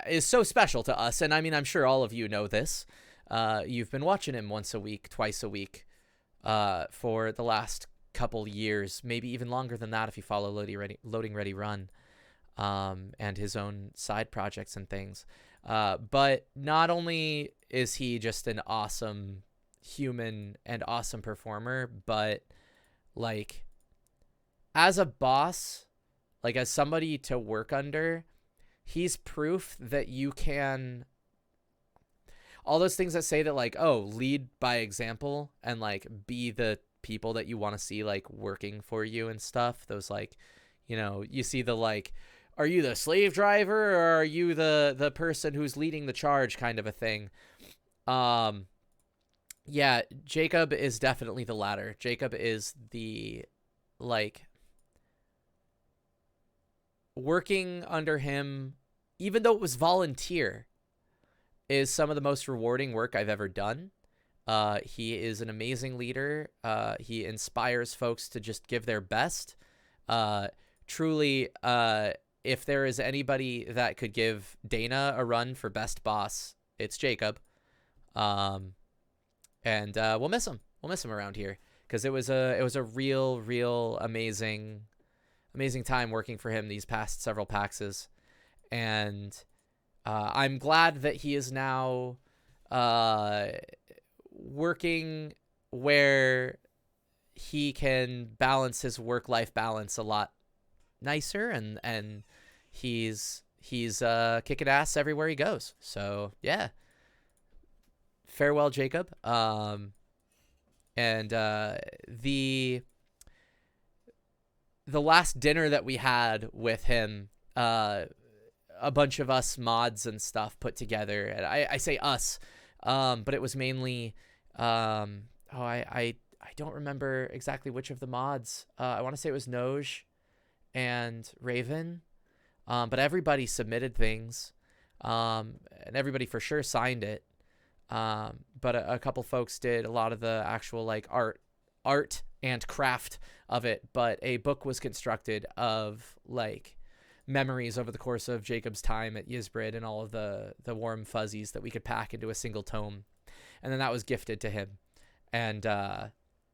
is so special to us, and I mean, I'm sure all of you know this. You've been watching him once a week, twice a week, for the last couple years, maybe even longer than that if you follow Loading Ready Run, and his own side projects and things. But not only is he just an awesome human and awesome performer, but like as a boss, like as somebody to work under, he's proof that you can, all those things that say that like, oh, lead by example and like be the people that you want to see like working for you and stuff. Those like, you know, you see the like, are you the slave driver or are you the person who's leading the charge kind of a thing? Yeah, Jacob is definitely the latter. Jacob is the like, working under him, even though it was volunteer, is some of the most rewarding work I've ever done. He is an amazing leader. He inspires folks to just give their best. Truly, if there is anybody that could give Dana a run for best boss, it's Jacob. And we'll miss him. We'll miss him around here, because it was a real amazing time working for him these past several PAXs. And I'm glad that he is now uh, working where he can balance his work-life balance a lot nicer, and he's kicking ass everywhere he goes. So yeah, farewell, Jacob. And the last dinner that we had with him, a bunch of us mods and stuff put together, and I say us, but it was mainly I don't remember exactly which of the mods. I want to say it was Noj and Raven, but everybody submitted things, and everybody for sure signed it. But a couple folks did a lot of the actual like art and craft of it. But a book was constructed of like memories over the course of Jacob's time at Yizbrid and all of the warm fuzzies that we could pack into a single tome, and then that was gifted to him, and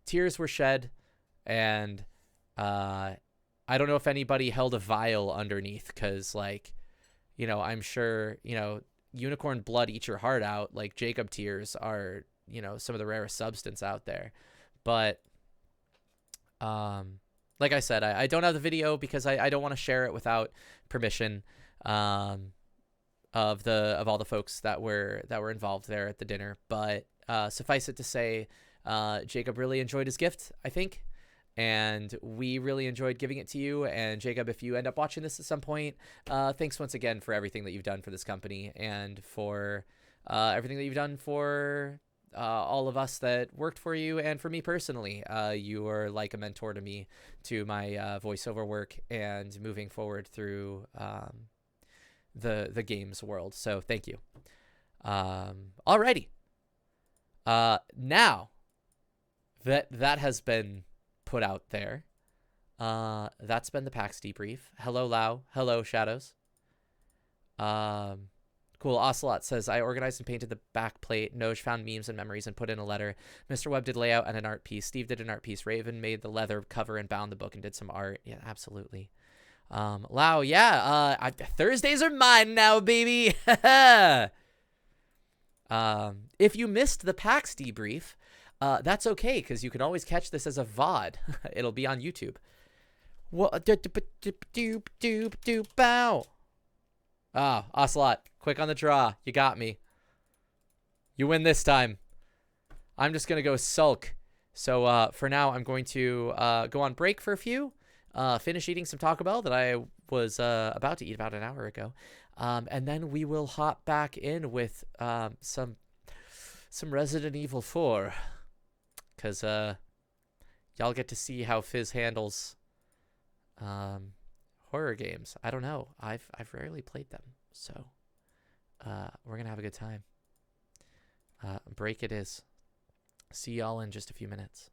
tears were shed, and I don't know if anybody held a vial underneath, because like, you know, I'm sure, you know, unicorn blood eat your heart out. Like Jacob tears are, you know, some of the rarest substance out there. But like I said, I don't have the video because I don't want to share it without permission of all the folks that were involved there at the dinner. But suffice it to say, Jacob really enjoyed his gift, I think, and we really enjoyed giving it to you. And Jacob, if you end up watching this at some point, thanks once again for everything that you've done for this company, and for everything that you've done for all of us that worked for you, and for me personally. You were like a mentor to me, to my voiceover work and moving forward through the games world. So thank you. Alrighty. Now that has been put out there, that's been the PAX debrief. Hello, Lau. Hello, Shadows. Cool. Ocelot says, I organized and painted the back plate. Noj found memes and memories and put in a letter. Mr. Webb did layout and an art piece. Steve did an art piece. Raven made the leather cover and bound the book and did some art. Yeah, absolutely. Lau, yeah, Thursdays are mine now, baby. If you missed the PAX debrief, that's okay, because you can always catch this as a VOD. It'll be on YouTube. What? Bow. Ah, Ocelot, quick on the draw. You got me. You win this time. I'm just going to go sulk. So for now, I'm going to go on break for a few. Finish eating some Taco Bell that I was about to eat about an hour ago. And then we will hop back in with some Resident Evil 4. Because y'all get to see how Fizz handles horror games. I don't know. I've rarely played them. So we're going to have a good time. Break it is. See y'all in just a few minutes.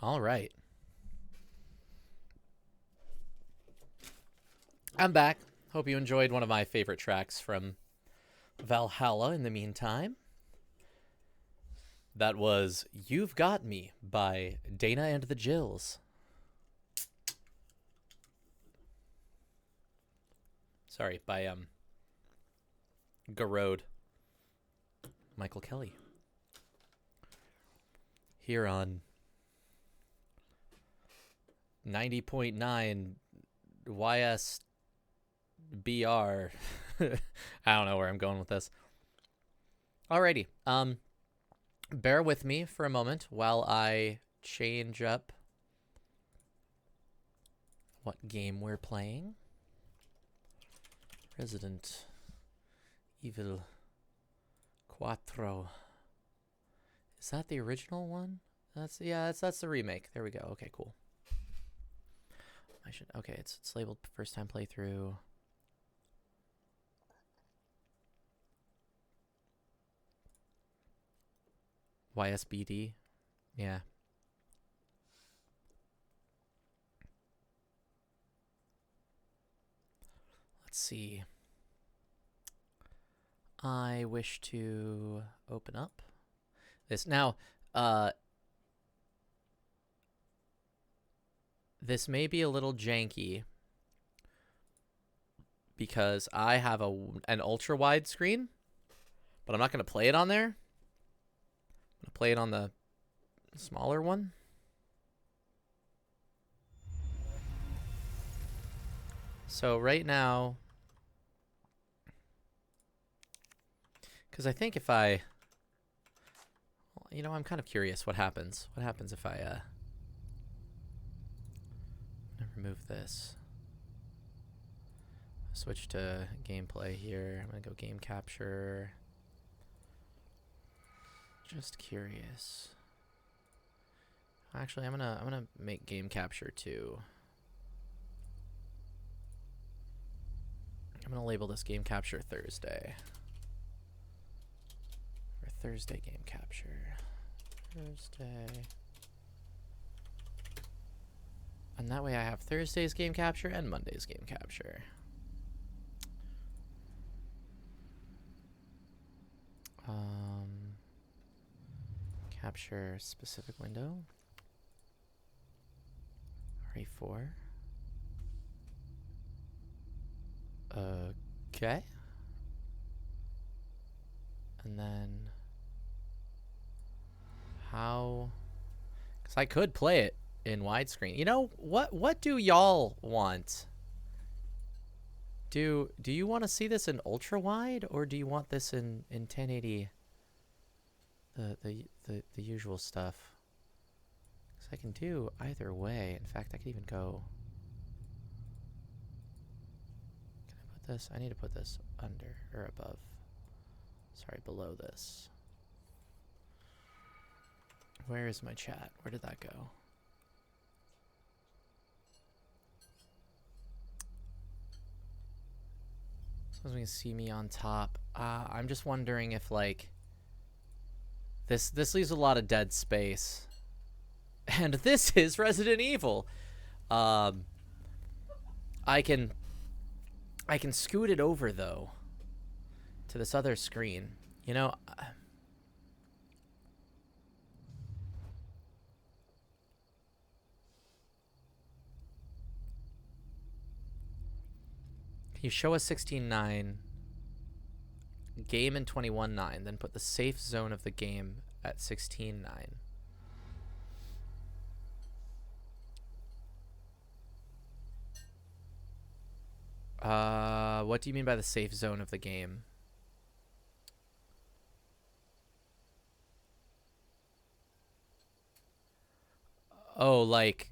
All right. I'm back. Hope you enjoyed one of my favorite tracks from Valhalla in the meantime. That was You've Got Me by Dana and the Jills. Sorry, by Garode. Michael Kelly. Here on 90.9 YSBR. I don't know where I'm going with this. Alrighty. Bear with me for a moment while I change up what game we're playing. Resident Evil Quattro. Is that the original one? That's the remake. There we go. Okay, cool. Okay, it's labeled first time playthrough. YSBD. Yeah. Let's see. I wish to open up this. Now, this may be a little janky because I have an ultra wide screen, but I'm not going to play it on there. I'm going to play it on the smaller one. So right now, because I think if I, well, you know, I'm kind of curious what happens. What happens if I remove this? Switch to gameplay here. I'm gonna go game capture. Just curious. Actually, I'm gonna make game capture too. I'm gonna label this game capture Thursday. Or Thursday game capture. Thursday. And that way I have Thursday's game capture and Monday's game capture. Capture specific window. RE4. Okay. And then how? Because I could play it in widescreen. You know what do y'all want? Do you want to see this in ultra wide, or do you want this in 1080? The usual stuff. Because I can do either way. In fact, I could even go. Can I put this? I need to put this under or above. Sorry, below this. Where is my chat? Where did that go? So we can see me on top. I'm just wondering if like this leaves a lot of dead space. And this is Resident Evil. I can scoot it over though to this other screen. You know, you show us 16:9, game in 21:9, then put the safe zone of the game at 16:9. What do you mean by the safe zone of the game? Oh, like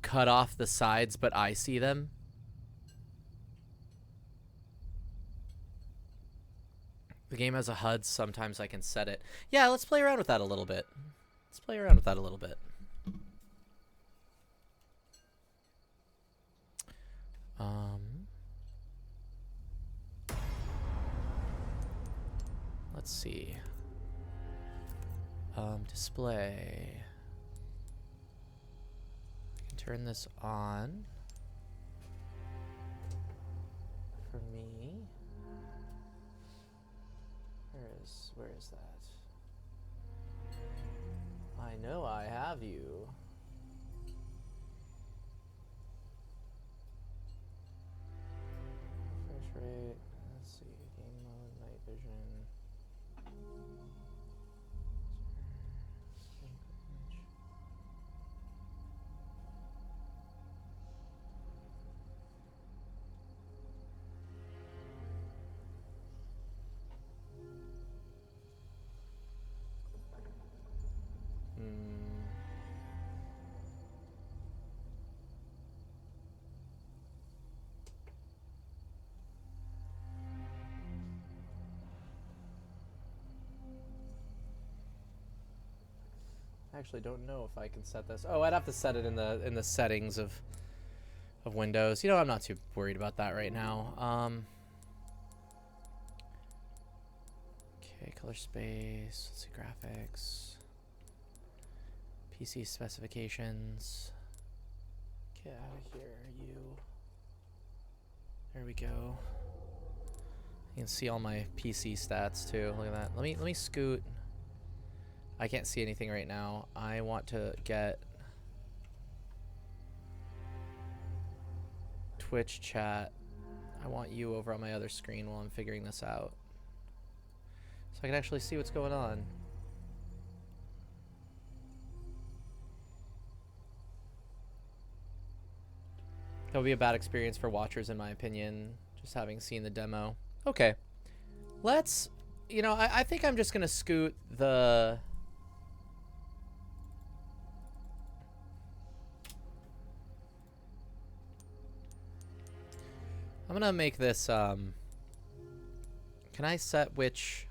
cut off the sides, but I see them? The game has a HUD. Sometimes I can set it. Yeah, let's play around with that a little bit. Let's see. Display. turn this on for me. Where is that? I know I have you. Refresh rate. Let's see. Game mode, night vision. I actually don't know if I can set this. Oh, I'd have to set it in the settings of Windows. You know, I'm not too worried about that right now. Okay, color space. Let's see, graphics. PC specifications. Get out of here, you. There we go. You can see all my PC stats too. Look at that. Let me scoot. I can't see anything right now. I want to get Twitch chat. I want you over on my other screen while I'm figuring this out, so I can actually see what's going on. That would be a bad experience for watchers, in my opinion, just having seen the demo. Okay. Let's, you know, I think I'm just going to scoot the... I'm gonna make this, can I set which...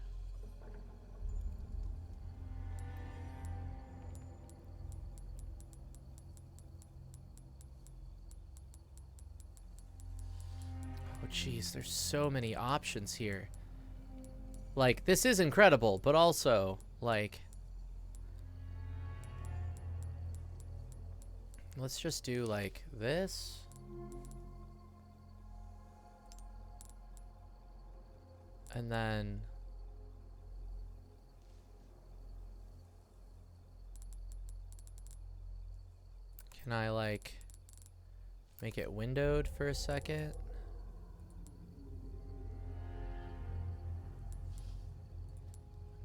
Oh, jeez, there's so many options here. Like, this is incredible, but also, like... Let's just do, like, this... And then can I like make it windowed for a second?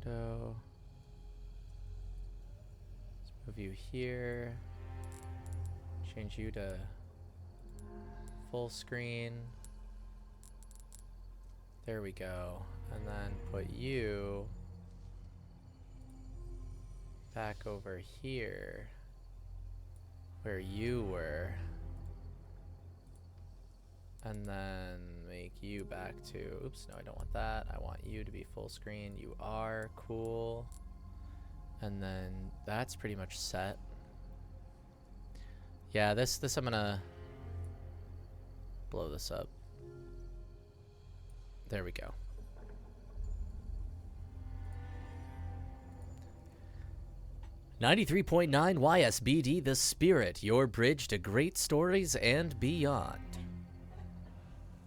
Window. Let's move you here. Change you to full screen. There we go. And then put you back over here where you were. And then make you back to, oops, no, I don't want that. I want you to be full screen. You are cool. And then that's pretty much set. Yeah, this I'm gonna blow this up. There we go. "93.9 YSBD The Spirit, your bridge to great stories and beyond.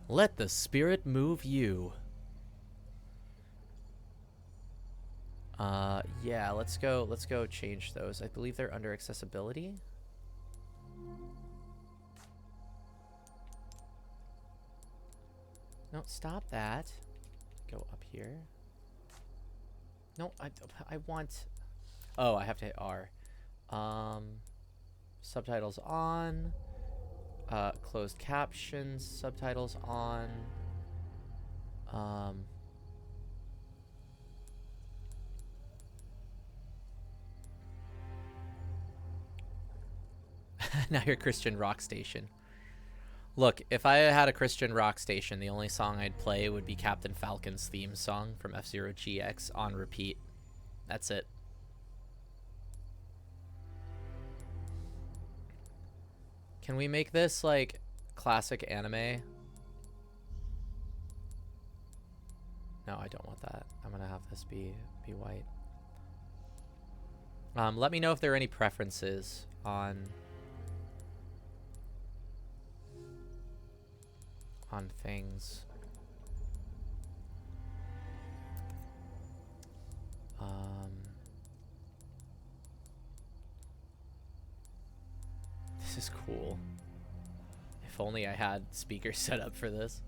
Let the spirit move you." Yeah, let's go change those. I believe they're under accessibility. No, stop that. Go up here. No, I want... Oh, I have to hit R. Subtitles on. Closed captions. Subtitles on. Now you're Christian rock station. Look, if I had a Christian rock station, the only song I'd play would be Captain Falcon's theme song from F-Zero GX on repeat. That's it. Can we make this like classic anime? No, I don't want that. I'm gonna have this be white. Let me know if there are any preferences on on things. This is cool. If only I had speakers set up for this.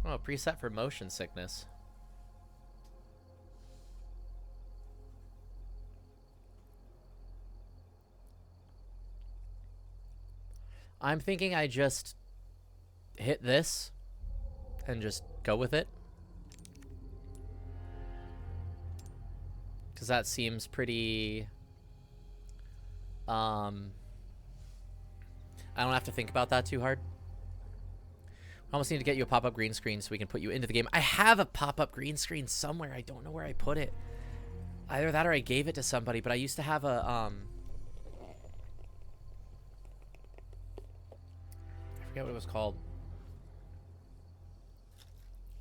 Oh, preset for motion sickness. I'm thinking I just hit this and just go with it. Because that seems pretty... I don't have to think about that too hard. I almost need to get you a pop-up green screen so we can put you into the game. I have a pop-up green screen somewhere. I don't know where I put it. Either that or I gave it to somebody, but I used to have a... I forget what it was called.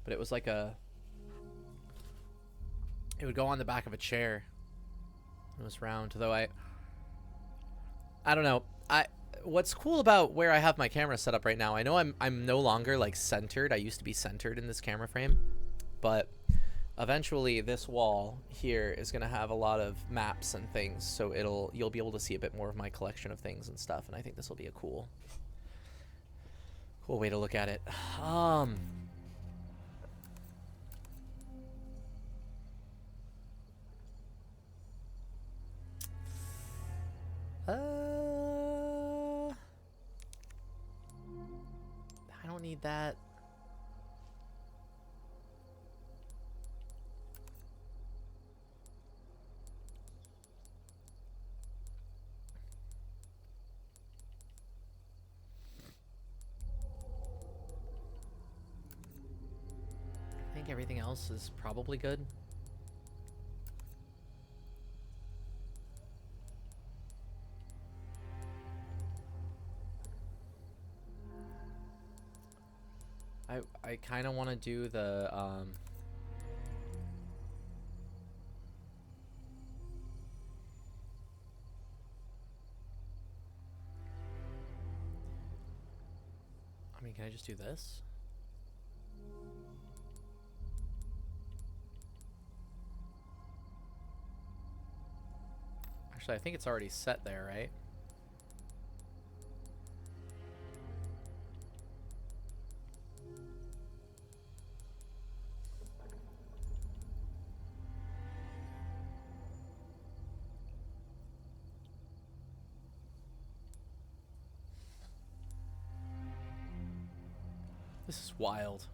But it was like a... It would go on the back of a chair. It was round, though I don't know. What's cool about where I have my camera set up right now, I know I'm no longer like centered. I used to be centered in this camera frame, but eventually this wall here is going to have a lot of maps and things, so you'll be able to see a bit more of my collection of things and stuff, and I think this will be a cool way to look at it. I don't need that. I think everything else is probably good. I kind of want to do the I mean, can I just do this? Actually, I think it's already set there, right? This is wild.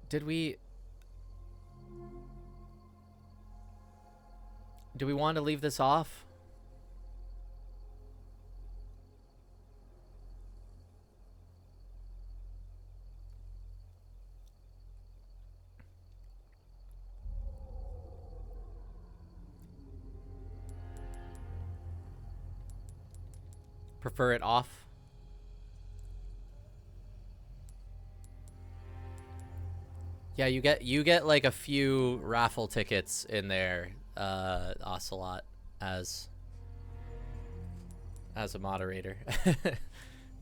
Do we want to leave this off? Prefer it off? Yeah, you get like a few raffle tickets in there, Ocelot, as a moderator.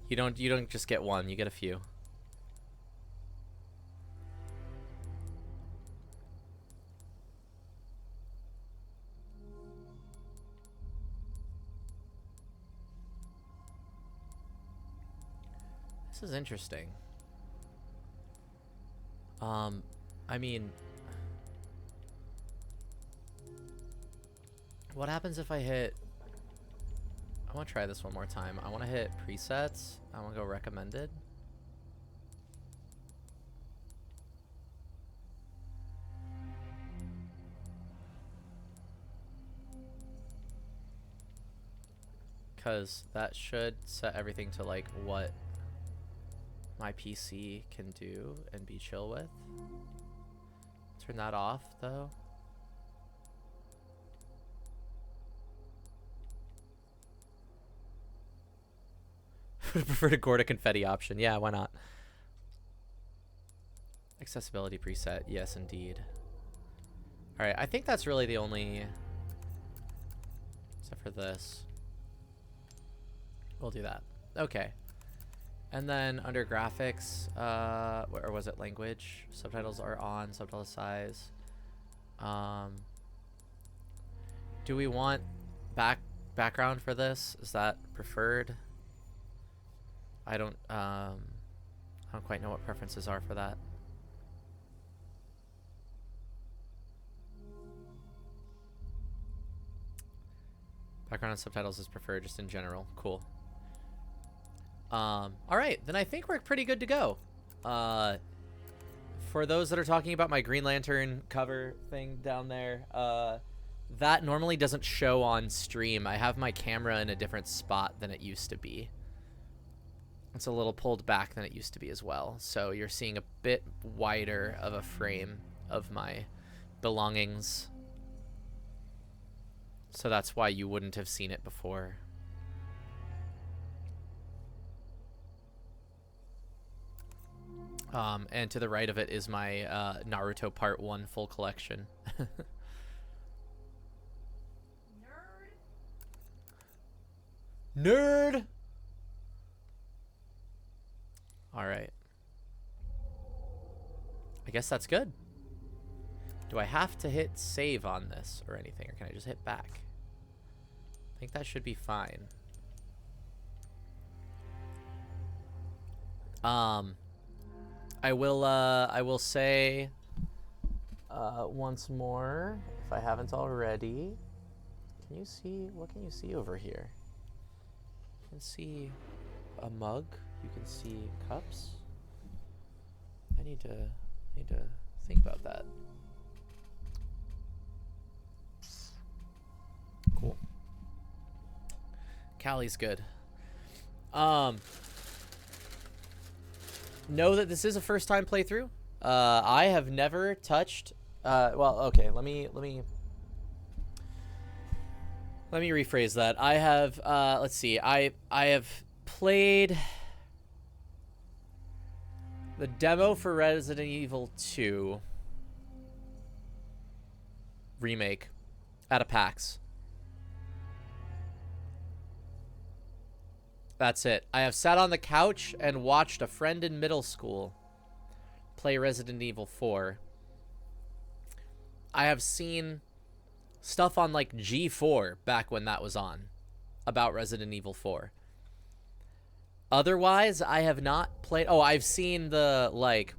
You don't just get one, you get a few. This is interesting. I mean, what happens if I hit... I want to try this one more time. I want to hit presets. I want to go recommended. Because that should set everything to like what my PC can do and be chill with. Turn that off though. Would prefer to Gorda confetti option. Yeah, why not? Accessibility preset. Yes, indeed. All right, I think that's really the only... Except for this. We'll do that. Okay. And then under graphics, or was it language? Subtitles are on, subtitle size. Do we want background for this? Is that preferred? I don't quite know what preferences are for that. Background and subtitles is preferred just in general. Cool. All right, then I think we're pretty good to go. For those that are talking about my Green Lantern cover thing down there, that normally doesn't show on stream. I have my camera in a different spot than it used to be. It's a little pulled back than it used to be as well. So you're seeing a bit wider of a frame of my belongings. So that's why you wouldn't have seen it before. And to the right of it is my Naruto Part 1 full collection. Nerd! Alright. I guess that's good. Do I have to hit save on this or anything, or can I just hit back? I think that should be fine. I will say once more, if I haven't already. Can you see, what can you see over here? You can see a mug. You can see cups. I need to think about that. Cool. Callie's good. Know that this is a first time playthrough. I have never touched well, okay, let me rephrase that. I have let's see. I have played the demo for Resident Evil 2 remake at a PAX. That's it. I have sat on the couch and watched a friend in middle school play Resident Evil 4. I have seen stuff on like G4 back when that was on about Resident Evil 4. Otherwise, I have not played... Oh, I've seen the, like,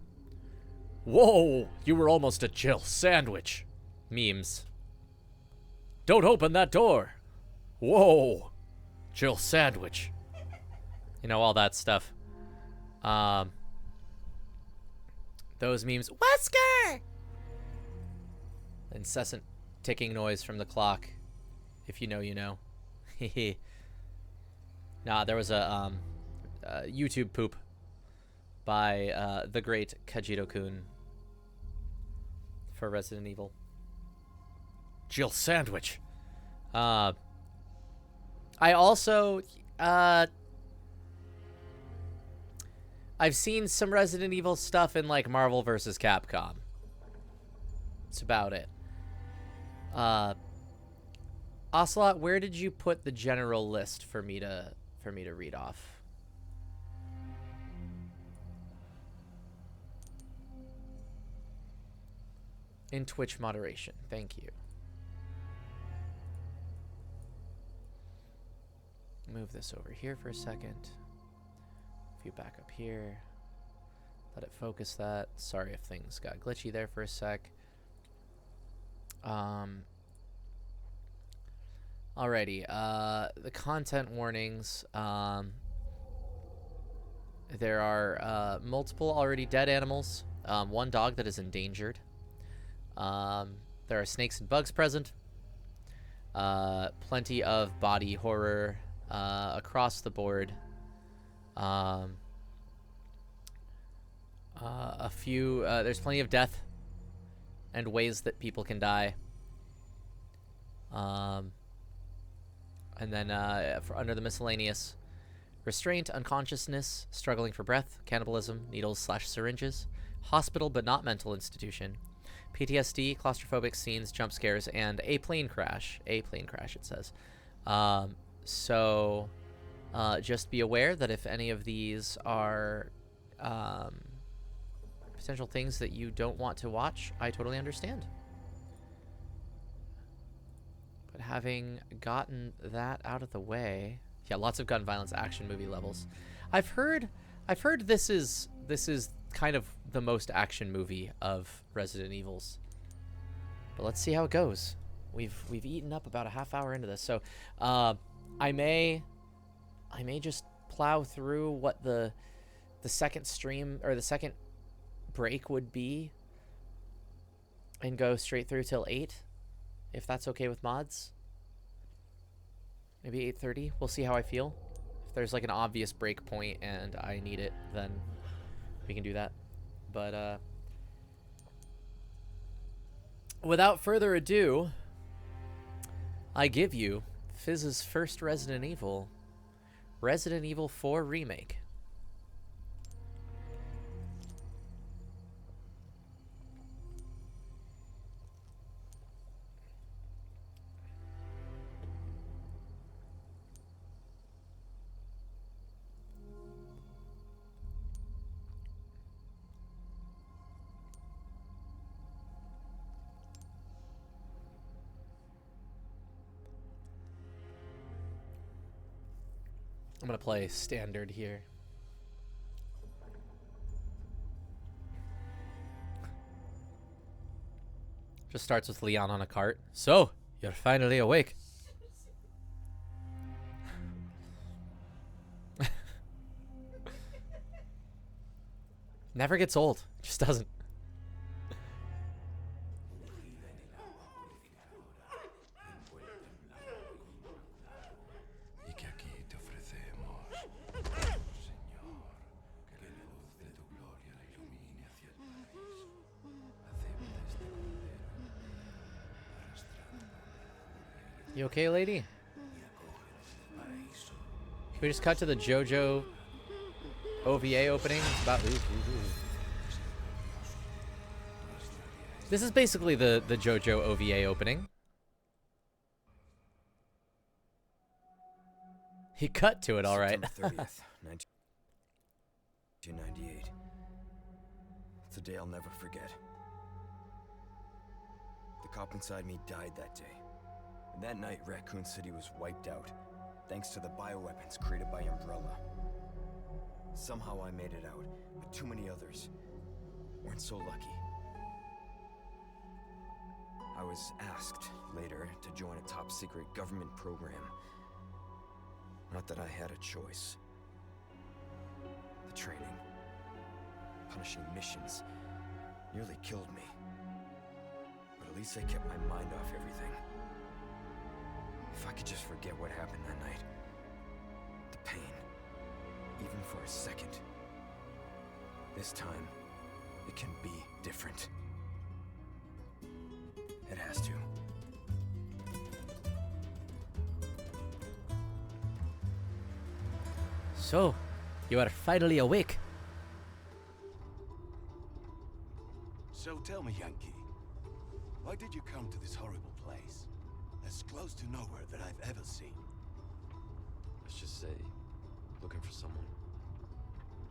whoa, you were almost a Jill sandwich memes. Don't open that door. Whoa, Jill sandwich. You know, all that stuff. Those memes. Wesker! Incessant ticking noise from the clock. If you know, you know. Nah, there was a YouTube poop by the great Kajito-kun for Resident Evil. Jill sandwich. I also... I've seen some Resident Evil stuff in, like, Marvel vs. Capcom. That's about it. Ocelot, where did you put the general list for me to read off? In Twitch moderation. Thank you. Move this over here for a second. If you back up here, let it focus that. Sorry if things got glitchy there for a sec. Alrighty, the content warnings. There are multiple already dead animals. One dog that is endangered. There are snakes and bugs present. Plenty of body horror across the board. A few, there's plenty of death and ways that people can die. And then for under the miscellaneous, Restraint, unconsciousness, struggling for breath, cannibalism, needles/syringes, hospital but not mental institution, PTSD, claustrophobic scenes, jump scares, and a plane crash. A plane crash, it says. So just be aware that if any of these are potential things that you don't want to watch, I totally understand. But having gotten that out of the way, yeah, lots of gun violence action movie levels. I've heard this is kind of the most action movie of Resident Evils. But let's see how it goes. We've eaten up about a half hour into this, so I may just plow through what the second stream or the second break would be and go straight through till 8, if that's okay with mods. Maybe 8:30. We'll see how I feel. If there's like an obvious break point and I need it, then we can do that. But without further ado, I give you Fizz's first Resident Evil, Resident Evil 4 Remake. I'm gonna play standard here. Just starts with Leon on a cart. So, you're finally awake. Never gets old. Just doesn't. You okay, lady? Can we just cut to the JoJo OVA opening? It's about This is basically the JoJo OVA opening. He cut to it all right. September 30th, 1998. It's a day I'll never forget. The cop inside me died that day. And that night, Raccoon City was wiped out, thanks to the bioweapons created by Umbrella. Somehow I made it out, but too many others weren't so lucky. I was asked later to join a top-secret government program. Not that I had a choice. The training, punishing missions, nearly killed me. But at least I kept my mind off everything. If I could just forget what happened that night. The pain. Even for a second. This time, it can be different. It has to. So, you are finally awake. So tell me, Yankee, why did you come to this horrible place? As close to nowhere that I've ever seen. Let's just say, looking for someone.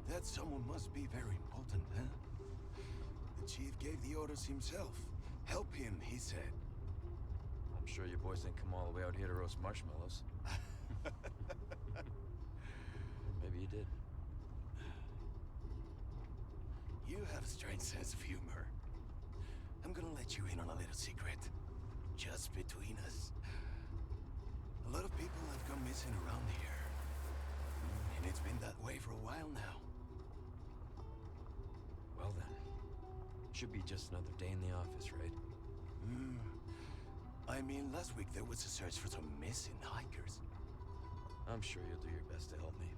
That someone must be very important, huh? The chief gave the orders himself. Help him, he said. I'm sure your boys didn't come all the way out here to roast marshmallows. Maybe you did. You have a strange sense of humor. I'm gonna let you in on a little secret. Just between us. A lot of people have gone missing around here. And it's been that way for a while now. Well then, should be just another day in the office, right? I mean, last week there was a search for some missing hikers. I'm sure you'll do your best to help me.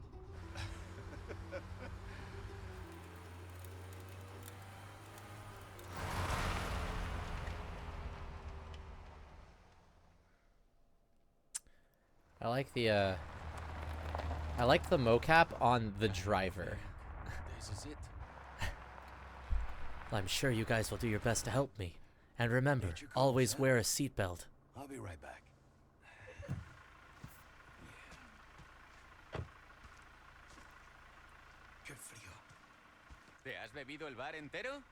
I like the I like the mocap on the driver. This is it. I'm sure you guys will do your best to help me. And remember, Get your clothes, always huh? wear a seatbelt. I'll be right back. Qué frío. ¿Te has bebido el bar entero?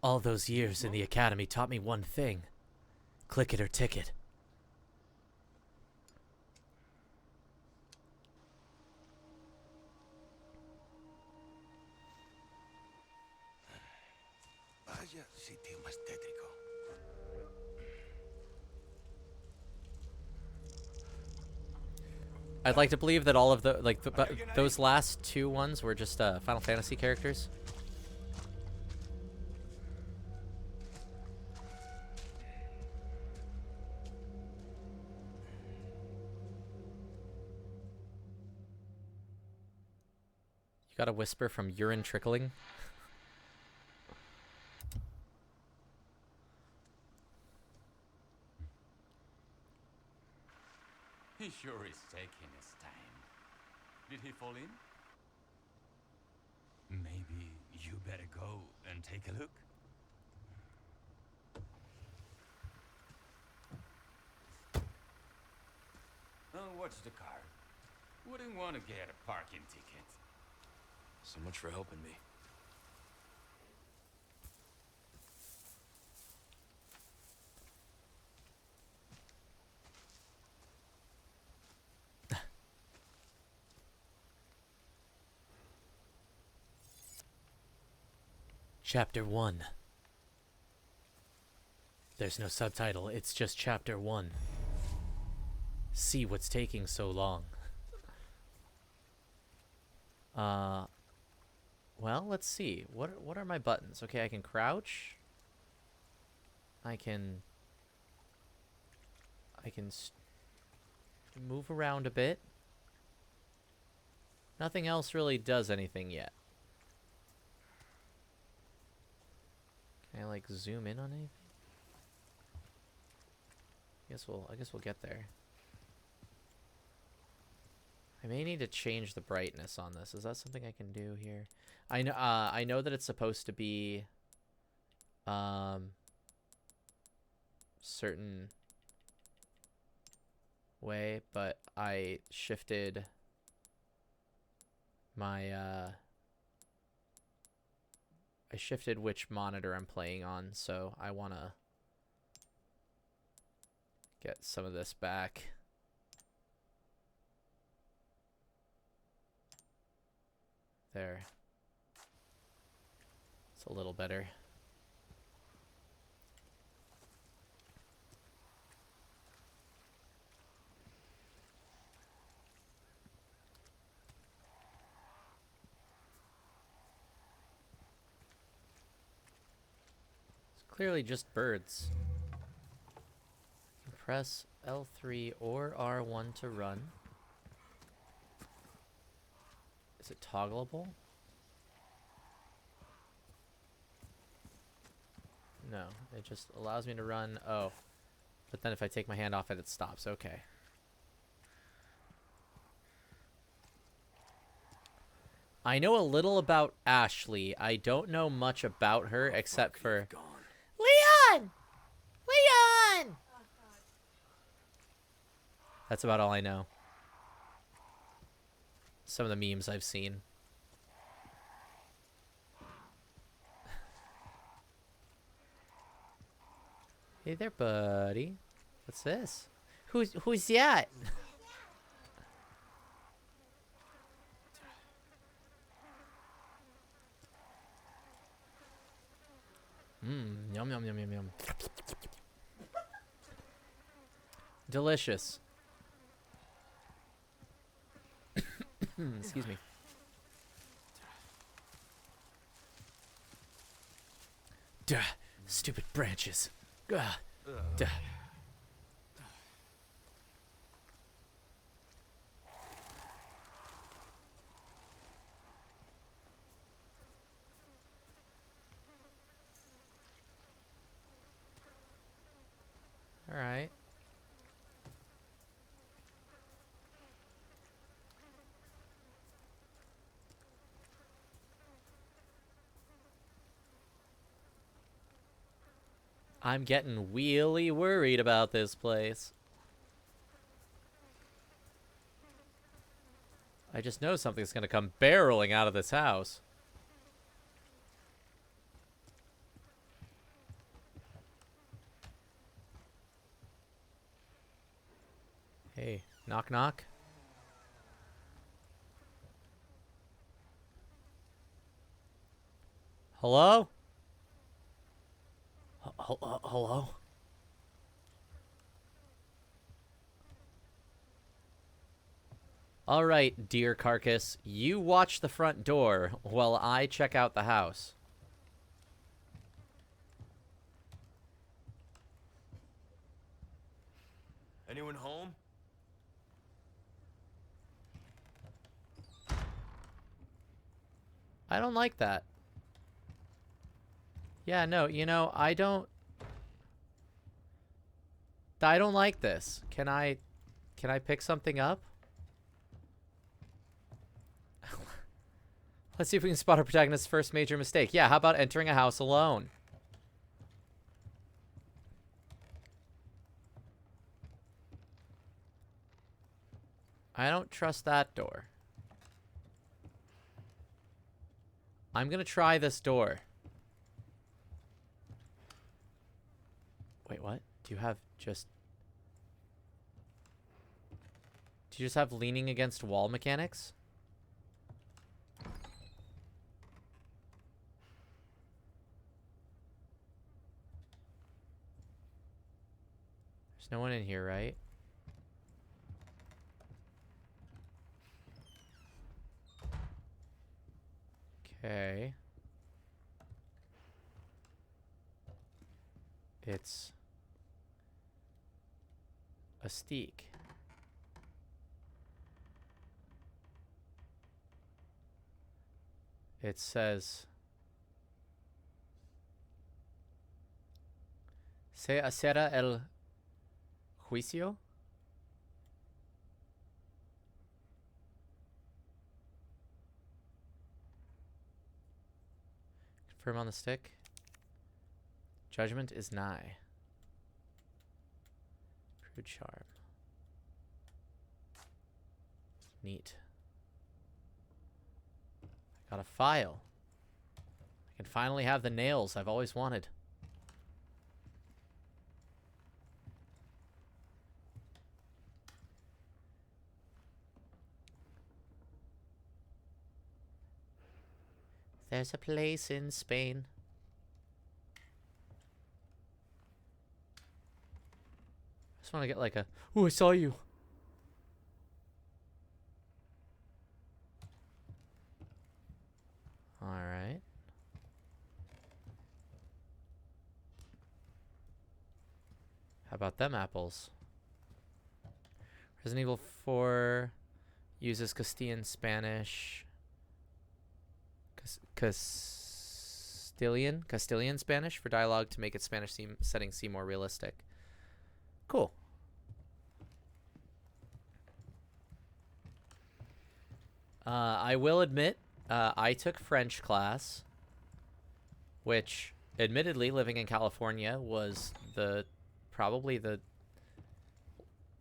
All those years in the academy taught me one thing. Click it or ticket. Vaya sitio más tétrico. I'd like to believe that all of the those last two ones were just Final Fantasy characters. You got a whisper from urine trickling. He sure is taking his time. Did he fall in? Maybe you better go and take a look. Oh, what's the car? Wouldn't want to get a parking ticket. So much for helping me. Chapter 1. There's no subtitle, it's just Chapter 1. See what's taking so long. Well, let's see. What are my buttons? Okay, I can crouch. I can move around a bit. Nothing else really does anything yet. Can I like zoom in on anything? I guess we'll get there. I may need to change the brightness on this. Is that something I can do here? I know that it's supposed to be certain way, but I shifted my I shifted which monitor I'm playing on, so I want to get some of this back. There. It's a little better. It's clearly just birds. You can press L3 or R1 to run. Is it toggleable? No, it just allows me to run. Oh, but then if I take my hand off it, it stops. Okay. I know a little about Ashley. I don't know much about her except for Leon! Leon! That's about all I know. Some of the memes I've seen. Hey there, buddy. What's this? Who's that? Yum yum yum yum yum. Delicious. Excuse me. Duh, stupid branches. Duh. I'm getting really worried about this place. I just know something's gonna come barreling out of this house. Hey, knock knock. Hello? Hello? All right, dear carcass, you watch the front door while I check out the house. Anyone home? I don't like that. Yeah, no, you know, I don't like this. Can I pick something up? Let's see if we can spot our protagonist's first major mistake. Yeah, how about entering a house alone? I don't trust that door. I'm gonna try this door. Wait, what? Do you have just... Do you just have leaning against wall mechanics? There's no one in here, right? Okay. It's a steak. It says Se acera el juicio? Confirm on the stick. Judgment is nigh. Crude charm. Neat. I got a file. I can finally have the nails I've always wanted. There's a place in Spain. I just want to get like a... Ooh, I saw you. Alright. How about them apples? Resident Evil 4 uses Castilian Spanish... Castilian Spanish for dialogue to make its Spanish setting seem more realistic. Cool. I will admit, I took French class, which, admittedly, living in California was probably the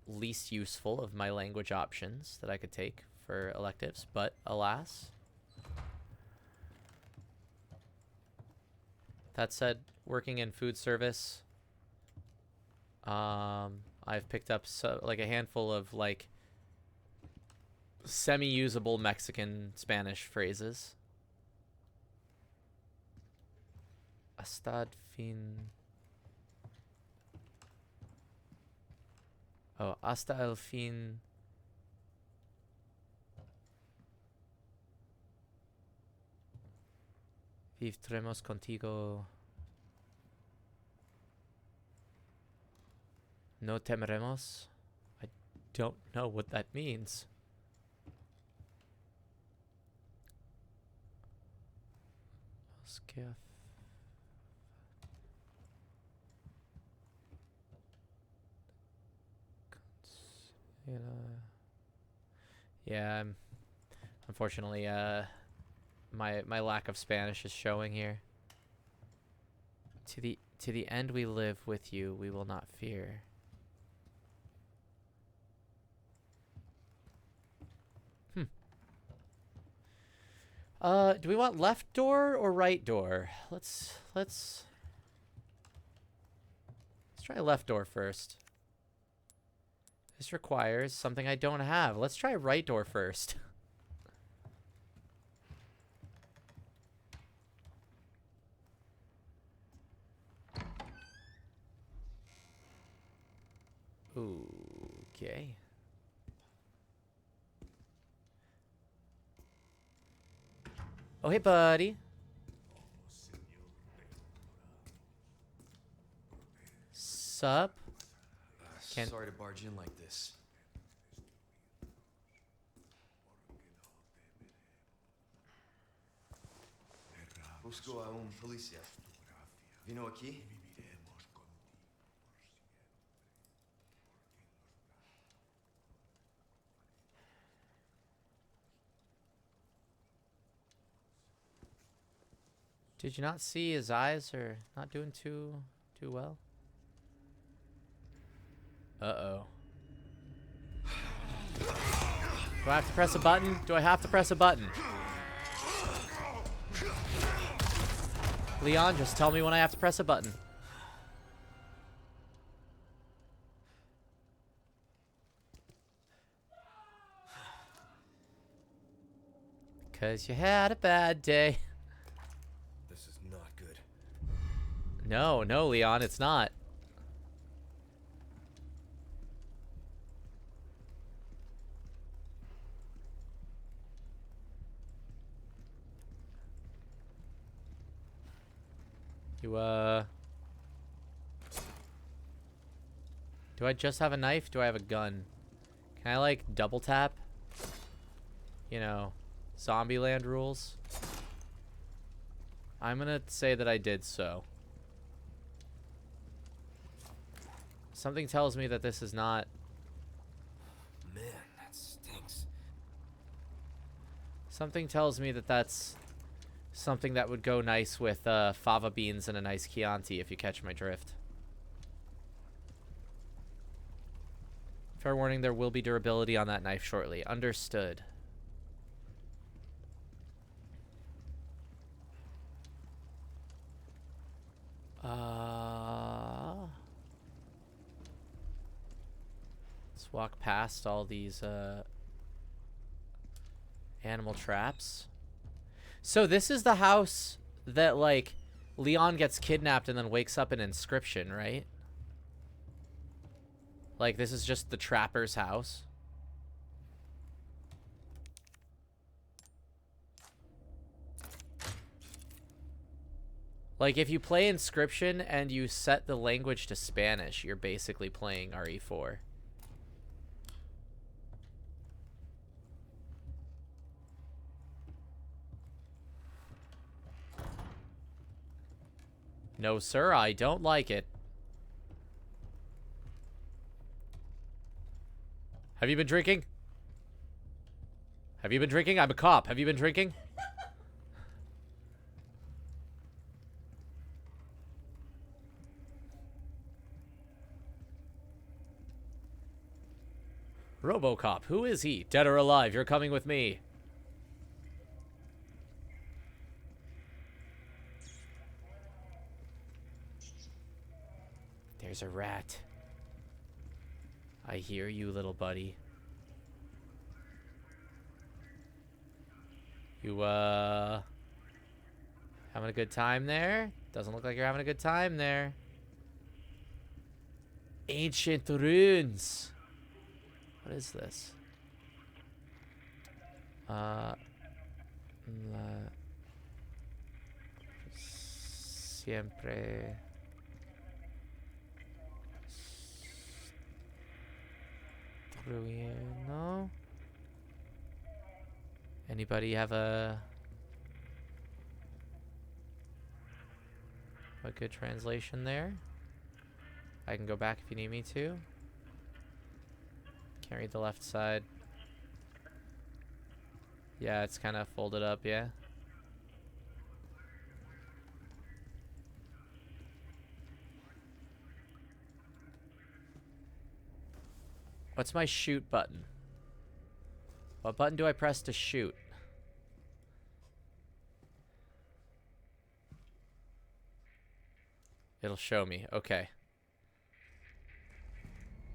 least useful of my language options that I could take for electives, but alas. That said, working in food service, I've picked up like a handful of like semi-usable Mexican Spanish phrases. Hasta fin. Oh, hasta el fin. Vivremos contigo. No temeremos. I don't know what that means. Yeah, unfortunately, my lack of Spanish is showing here. To the To the end we live with you, we will not fear. Do we want left door or right door? Let's try left door first. This requires something I don't have. Let's try right door first. Okay. Oh, hey, buddy. Sup? Can't- Sorry to barge in like this. Busco a un policía. Vino aquí? Did you not see his eyes are not doing too well? Uh-oh. Do I have to press a button? Do I have to press a button? Leon, just tell me when I have to press a button. Because you had a bad day. This is not good. No, Leon, it's not. You, do I just have a knife? Do I have a gun? Can I, like, double tap? You know, Zombieland rules. I'm gonna say that I did so. Something tells me that this is not... Man, that stinks. Something tells me that that's something that would go nice with fava beans and a nice Chianti, if you catch my drift. Fair warning, there will be durability on that knife shortly. Understood. Let's walk past all these animal traps. So this is the house that, like, Leon gets kidnapped and then wakes up in Inscription, right? Like, this is just the trapper's house. Like, if you play Inscription and you set the language to Spanish, you're basically playing RE4. No, sir, I don't like it. Have you been drinking? Have you been drinking? I'm a cop. Have you been drinking? RoboCop, who is he? Dead or alive? You're coming with me. There's a rat. I hear you, little buddy. You, having a good time there? Doesn't look like you're having a good time there. Ancient ruins. What is this? Siempre... No. Anybody have a good translation there? I can go back if you need me to. Can't read the left side. Yeah, it's kind of folded up, yeah. What's my shoot button? What button do I press to shoot? It'll show me. Okay.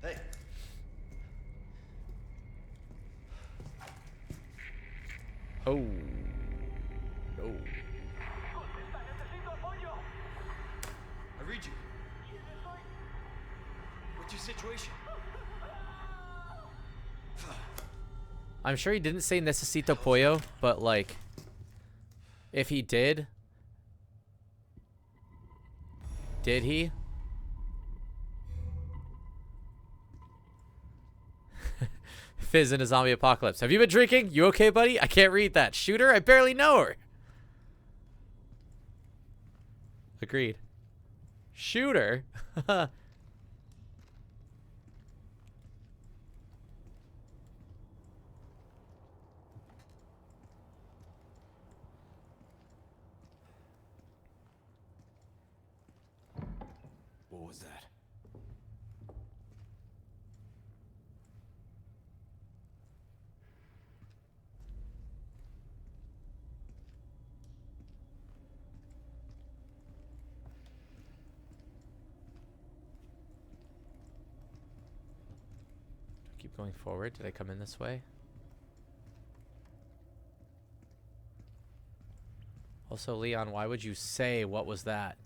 Hey. Oh. No. I read you. What's your situation? I'm sure he didn't say necesito pollo, but like, if he did he? Fizz in a zombie apocalypse. Have you been drinking? You okay, buddy? I can't read that. Shooter? I barely know her. Agreed. Shooter? What was that? Keep going forward. Did I come in this way? Also, Leon, why would you say what was that?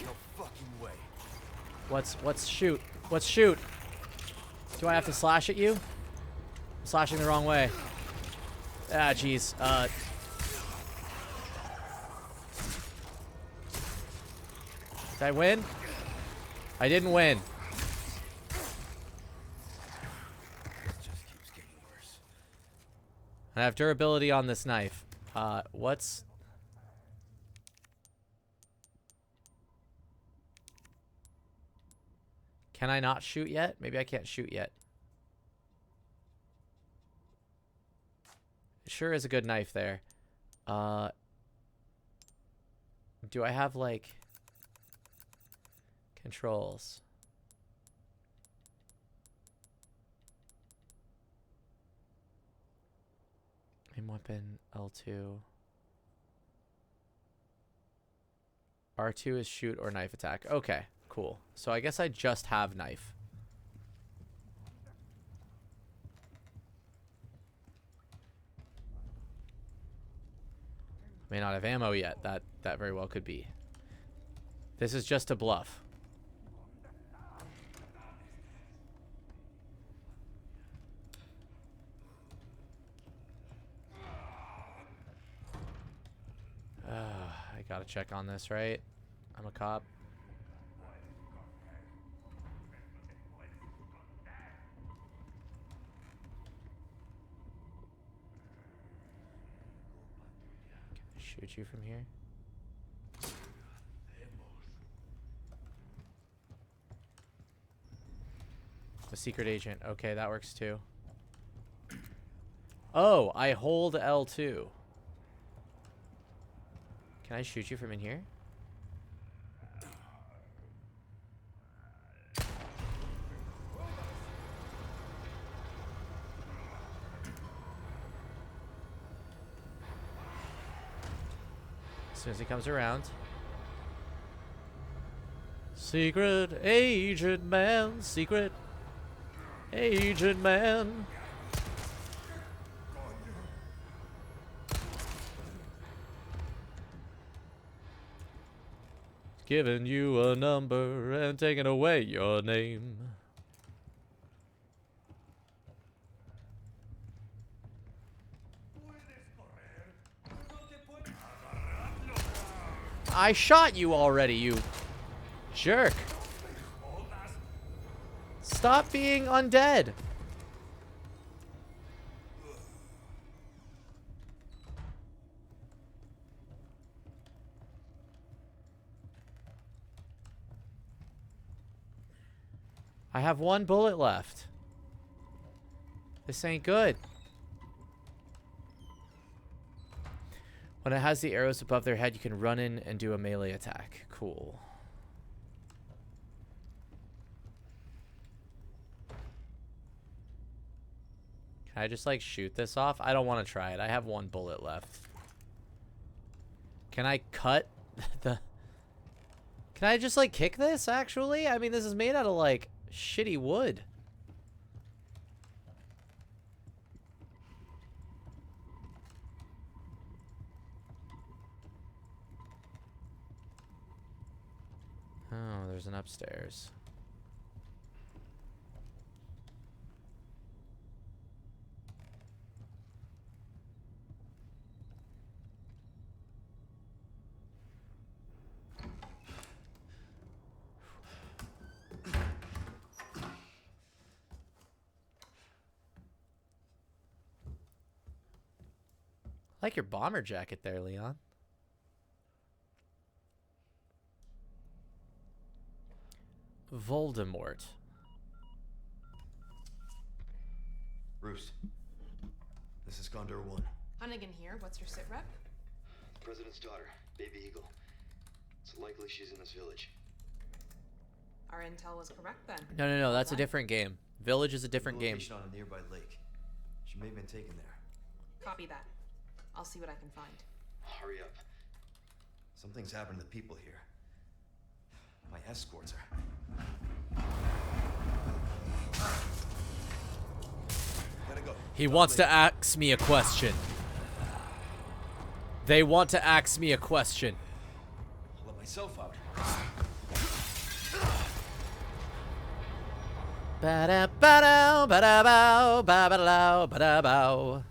No fucking way. What's shoot? What's shoot? Do I have to slash at you? I'm slashing the wrong way. Ah, jeez. Did I win? I didn't win. It just keeps getting worse. I have durability on this knife. What's... Can I not shoot yet? Maybe I can't shoot yet. It sure is a good knife there. Do I have, like... controls? Aim weapon, L2. R2 is shoot or knife attack. Okay, cool. So I guess I just have knife. May not have ammo yet. That very well could be. This is just a bluff. I gotta check on this, right? I'm a cop. Can I shoot you from here? A secret agent. Okay, that works too. Oh, I hold L2. Can I shoot you from in here? As soon as he comes around. Secret agent man, secret agent man. Giving you a number and taking away your name. I shot you already, you jerk. Stop being undead. I have one bullet left. This ain't good. When it has the arrows above their head, you can run in and do a melee attack. Cool. Can I just like shoot this off? I don't want to try it. I have 1 bullet left. Can I cut the... Can I just like kick this actually? I mean, this is made out of like shitty wood. Oh, there's an upstairs. I like your bomber jacket there, Leon. Voldemort. Bruce, this is Condor 1. Hunnigan here. What's your sit rep? President's daughter, Baby Eagle. It's likely she's in this village. Our intel was correct then. No. That's a different game. Village is a different game. Location on a nearby lake. She may have been taken there. Copy that. I'll see what I can find. Hurry up. Something's happened to the people here. My escorts are... Gotta go. He wants to ask me a question. They want to ask me a question. I'll let myself out. Ba-da-ba-dow, ba-da-bow, ba-ba-da-bow, ba-da-bow.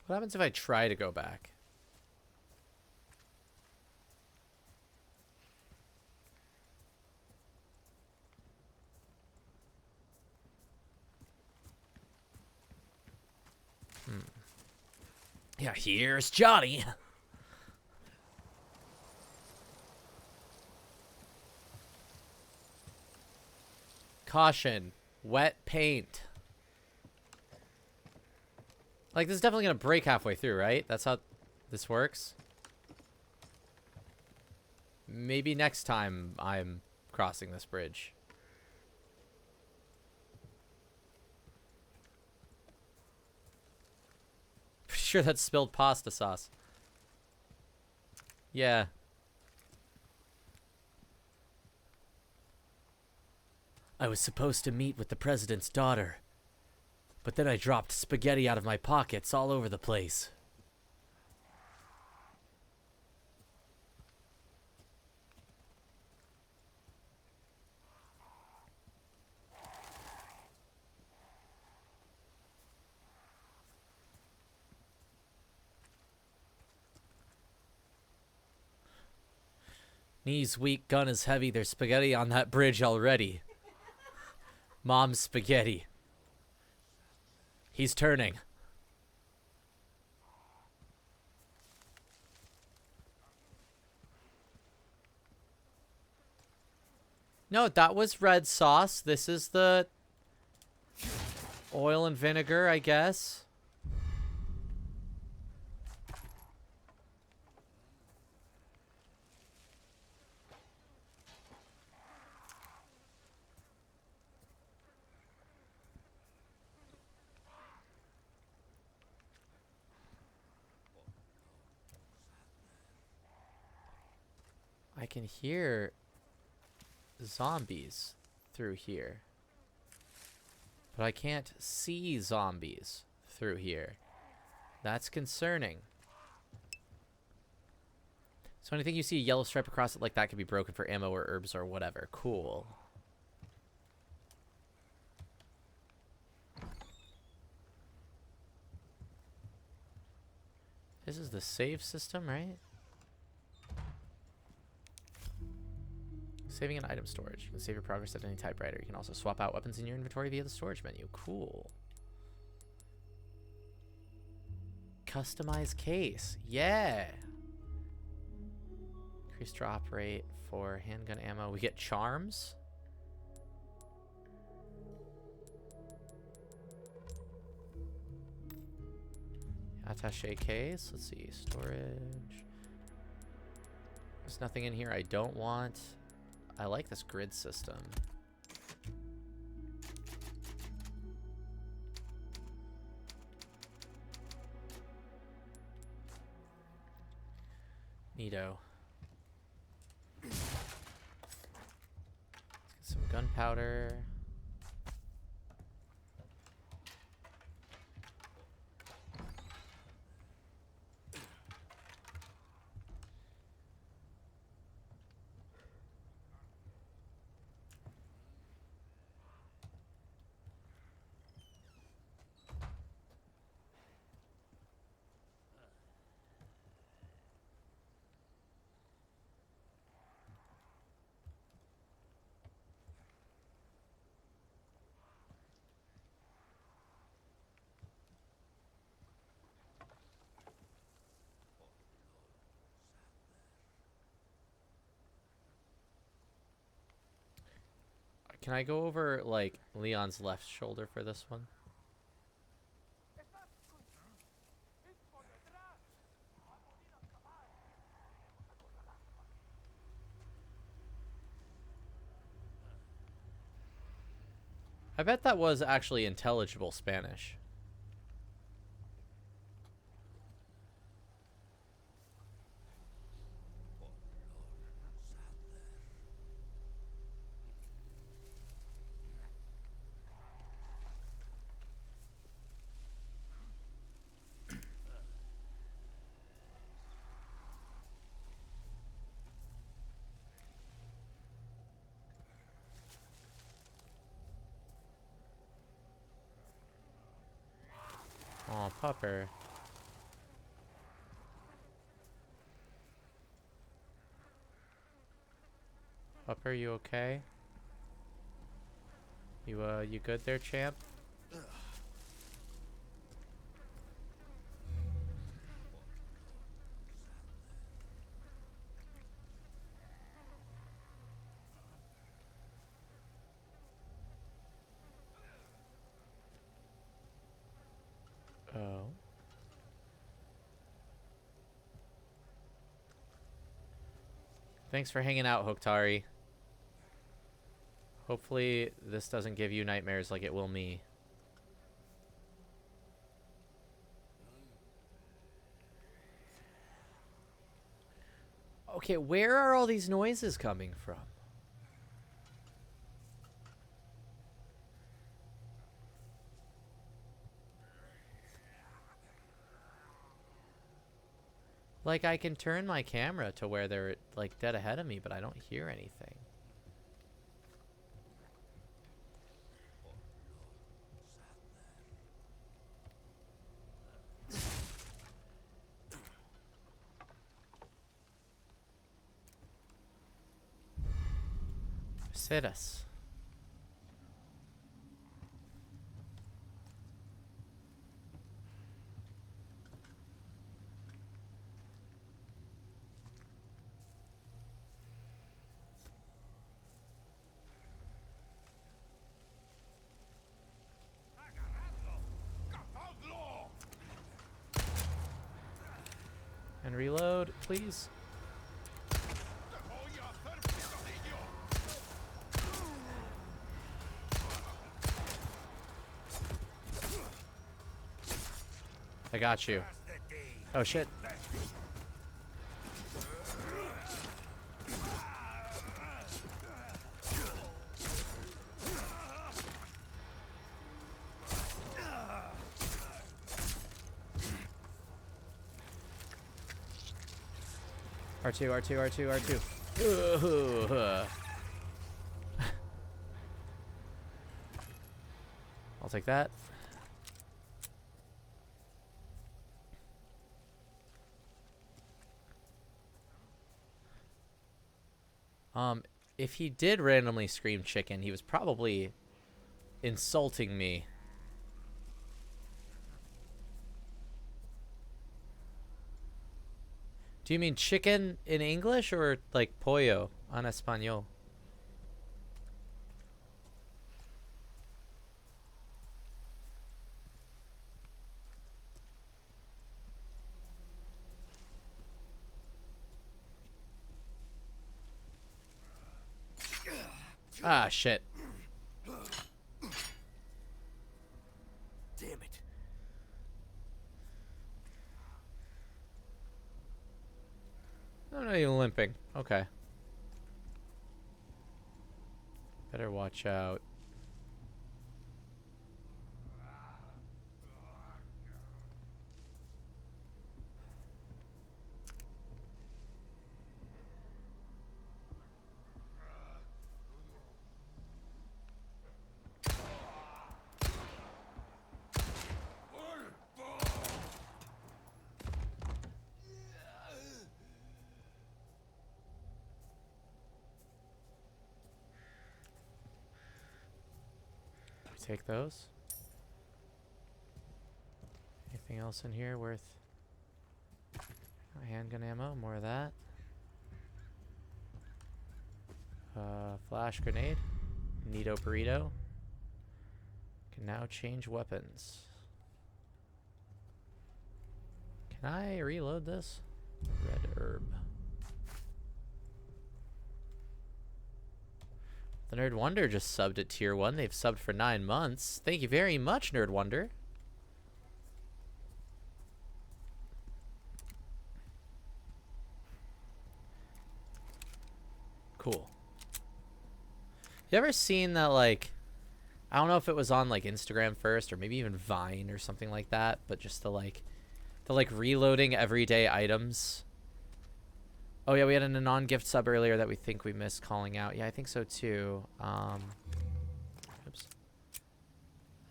What happens if I try to go back? Yeah, here's Johnny. Caution, wet paint. Like, this is definitely gonna break halfway through, right? That's how this works. Maybe next time I'm crossing this bridge. Pretty sure that's spilled pasta sauce. Yeah. I was supposed to meet with the president's daughter, but then I dropped spaghetti out of my pockets all over the place. Knees weak, gun is heavy. There's spaghetti on that bridge already. Mom's spaghetti. He's turning. No, that was red sauce. This is the oil and vinegar, I guess. I can hear zombies through here, but I can't see zombies through here. That's concerning. So anything you see a yellow stripe across it like that could be broken for ammo or herbs or whatever. Cool. This is the save system, right? Saving an item storage. You can save your progress at any typewriter. You can also swap out weapons in your inventory via the storage menu. Cool. Customize case. Yeah. Increased drop rate for handgun ammo. We get charms. Attaché case. Let's see. Storage. There's nothing in here I don't want. I like this grid system. Neato. Let's get some gunpowder. Can I go over, like, Leon's left shoulder for this one? I bet that was actually intelligible Spanish. Oh, pupper. Pupper, you okay? You good there, champ? Oh. Thanks for hanging out, Hoktari. Hopefully this doesn't give you nightmares like it will me. Okay, where are all these noises coming from? Like, I can turn my camera to where they're, like, dead ahead of me, but I don't hear anything. Ceras. And reload, please. I got you. Oh shit. R2, R2, R2, R2. I'll take that. If he did randomly scream chicken, he was probably insulting me. Do you mean chicken in English or like pollo en español? Ah, shit. Damn it. Oh no, you're limping. Okay. Better watch out. Take those. Anything else in here worth handgun ammo? More of that. Flash grenade. Neato burrito. Can now change weapons. Can I reload this? Red herb. The Nerd Wonder just subbed at tier 1. They've subbed for 9 months. Thank you very much, Nerd Wonder. Cool. You ever seen that, like, I don't know if it was on, like, Instagram first or maybe even Vine or something like that, but just the reloading everyday items. Oh, yeah, we had a non-gift sub earlier that we think we missed calling out. Yeah, I think so, too. Oops.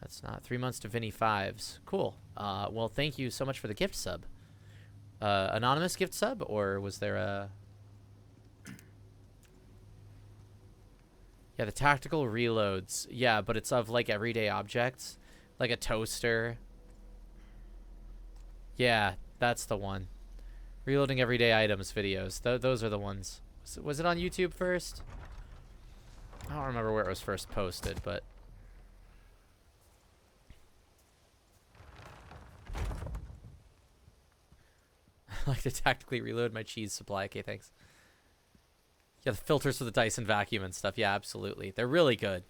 That's not 3 months to Vinny Fives. Cool. Well, thank you so much for the gift sub. Anonymous gift sub, or was there a... Yeah, the tactical reloads. Yeah, but it's of, like, everyday objects. Like a toaster. Yeah, that's the one. Reloading everyday items videos. Those are the ones. Was it on YouTube first? I don't remember where it was first posted, but... I like to tactically reload my cheese supply. Okay, thanks. Yeah, the filters for the Dyson vacuum and stuff. Yeah, absolutely. They're really good.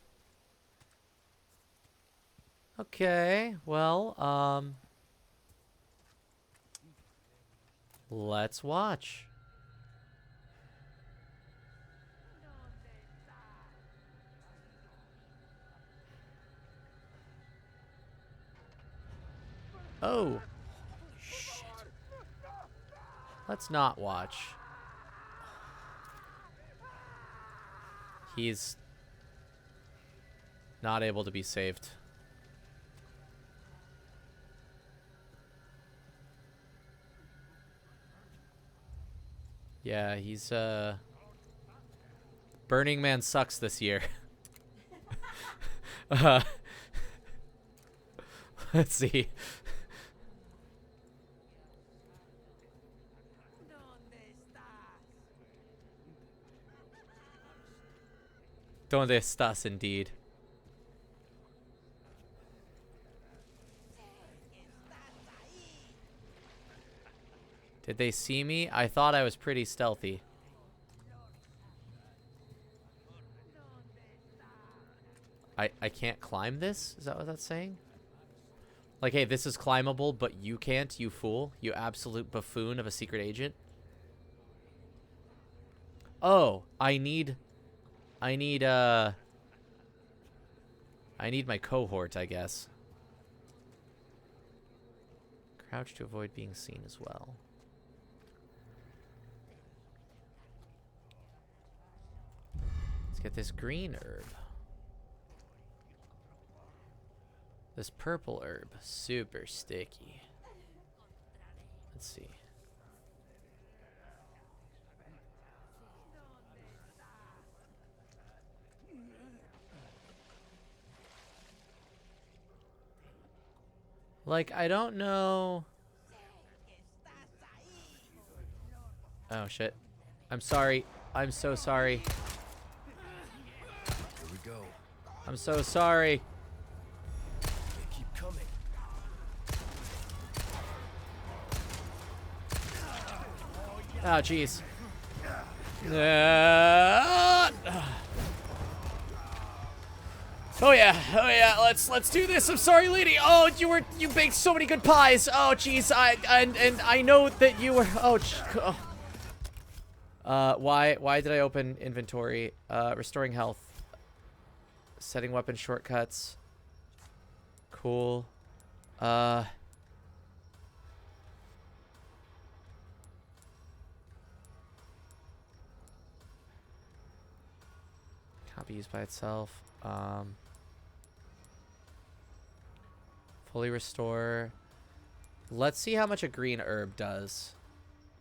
Okay, well, let's watch. Oh. Shit. Let's not watch. He's not able to be saved. Yeah, he's Burning Man sucks this year. Let's see. Donde estás, indeed. Did they see me? I thought I was pretty stealthy. I can't climb this? Is that what that's saying? Like, hey, this is climbable, but you can't, you fool. You absolute buffoon of a secret agent. Oh, I need my cohort, I guess. Crouch to avoid being seen as well. Let's get this green herb. This purple herb, super sticky. Let's see. Like, I don't know. Oh, shit. I'm sorry. I'm so sorry. Here we go. I'm so sorry. They keep coming. Oh, jeez. Oh yeah, let's do this. I'm sorry, lady. Oh, you baked so many good pies. Oh, jeez, I know that you were. Oh, why did I open inventory? Restoring health. Setting weapon shortcuts. Cool. Cannot be used by itself. Fully restore. Let's see how much a green herb does.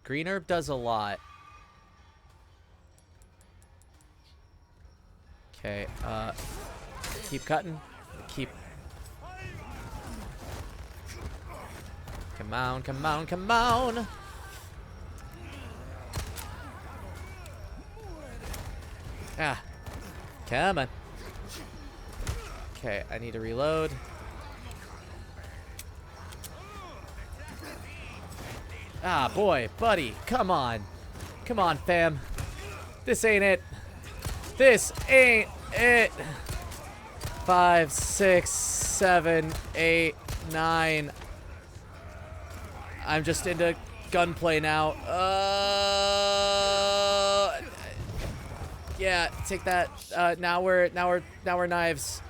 Green herb does a lot. Okay, keep cutting. Keep. Come on, come on, come on. Ah. Come on. Okay, I need to reload. Ah, boy, buddy, come on. Come on, fam. This ain't it. This ain't it. 5, 6, 7, 8, 9. I'm just into gunplay now. Yeah, take that. Now we're knives.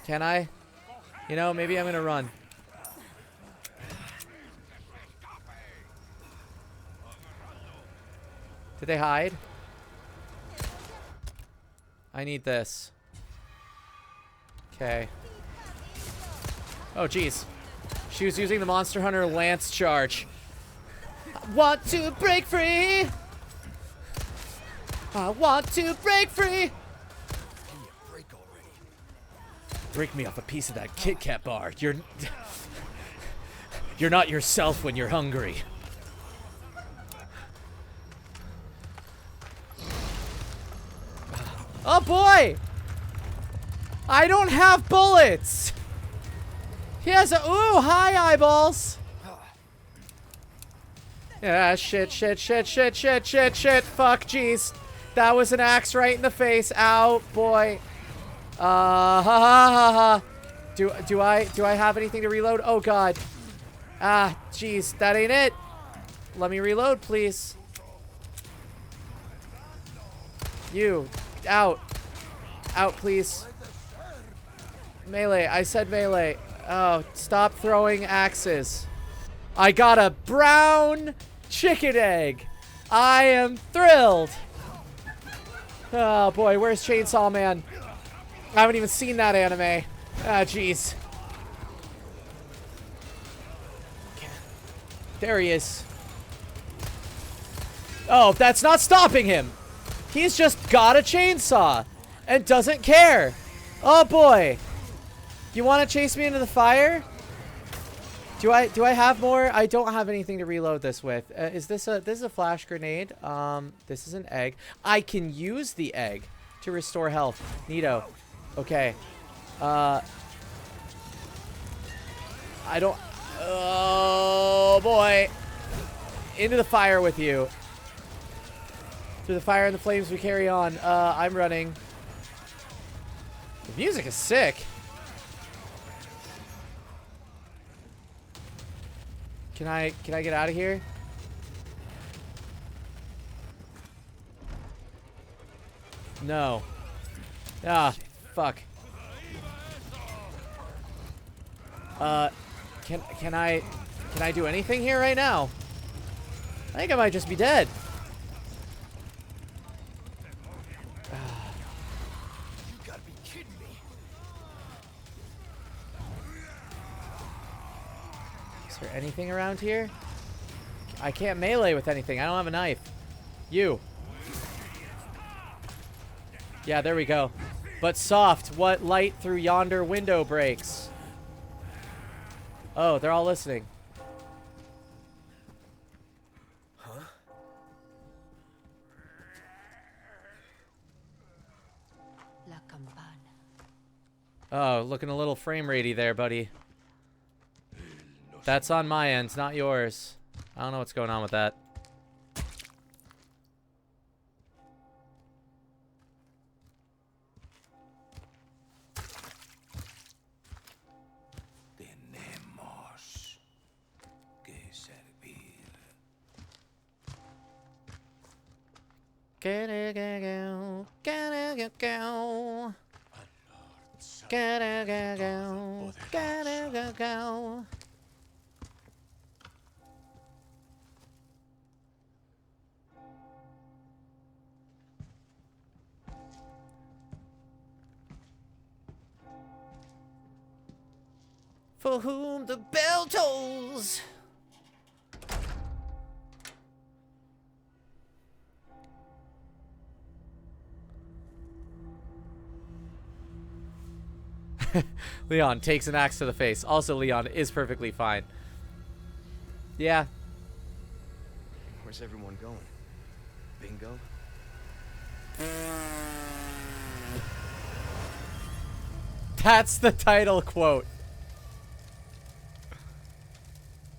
Can I? You know, maybe I'm gonna run. Did they hide? I need this. Okay. Oh, jeez. She was using the Monster Hunter Lance Charge. I want to break free! I want to break free! Break me off a piece of that Kit Kat bar. You're not yourself when you're hungry. Oh boy! I don't have bullets! He has a— ooh, hi eyeballs! Yeah, shit, fuck, jeez. That was an axe right in the face. Ow, boy. Ha ha ha ha. Do I have anything to reload? Oh god. Ah, jeez, that ain't it. Let me reload, please. You. Out. Out, please. Melee. I said melee. Oh, stop throwing axes. I got a brown chicken egg. I am thrilled. Oh, boy. Where's Chainsaw Man? I haven't even seen that anime. Ah, jeez. There he is. Oh, that's not stopping him. He's just got a chainsaw and doesn't care. Oh boy. You want to chase me into the fire? Do I have more? I don't have anything to reload this with. This is a flash grenade. This is an egg. I can use the egg to restore health. Neato. Okay. I don't— oh boy. Into the fire with you. Through the fire and the flames we carry on. I'm running. The music is sick. Can I get out of here? No. Ah, fuck. Can I do anything here right now? I think I might just be dead. Is there anything around here? I can't melee with anything. I don't have a knife. You. Yeah, there we go. But soft, what light through yonder window breaks? Oh, they're all listening. Huh? La campana. Oh, looking a little frame ratey there, buddy. That's on my end, not yours. I don't know what's going on with that. Gotta go, gotta go, gotta go, gotta go. For whom the bell tolls. Leon takes an axe to the face. Also, Leon is perfectly fine. Yeah. Where's everyone going? Bingo? That's the title quote.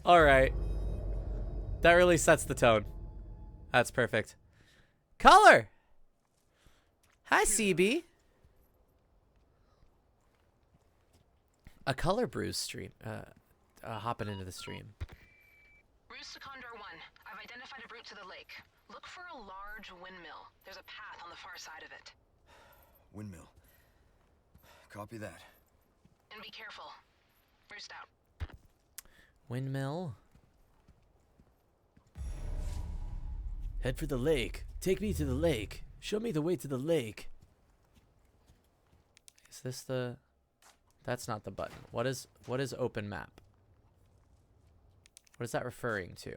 All right. That really sets the tone. That's perfect. Color. Hi, CB. A color brews stream. Hopping into the stream. Roost to Condor 1. I've identified a route to the lake. Look for a large windmill. There's a path on the far side of it. Windmill. Copy that. And be careful. Roost out. Windmill. Head for the lake. Take me to the lake. Show me the way to the lake. Is this the... That's not the button. What is open map? What is that referring to?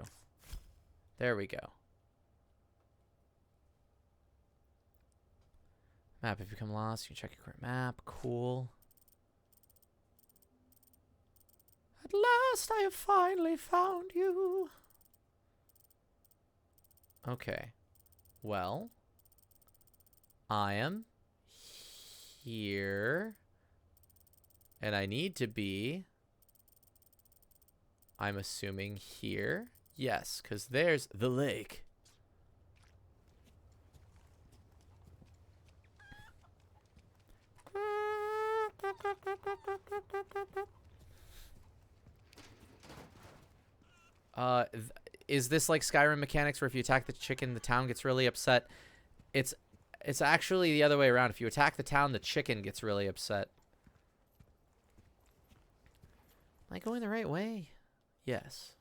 There we go. Map, if you become lost, you can check your current map. Cool. At last I have finally found you. Okay. Well, I am here. And I need to be, I'm assuming here. Yes, because there's the lake. Is this like Skyrim mechanics where if you attack the chicken, the town gets really upset? It's actually the other way around. If you attack the town, the chicken gets really upset. Am I going the right way? Yes.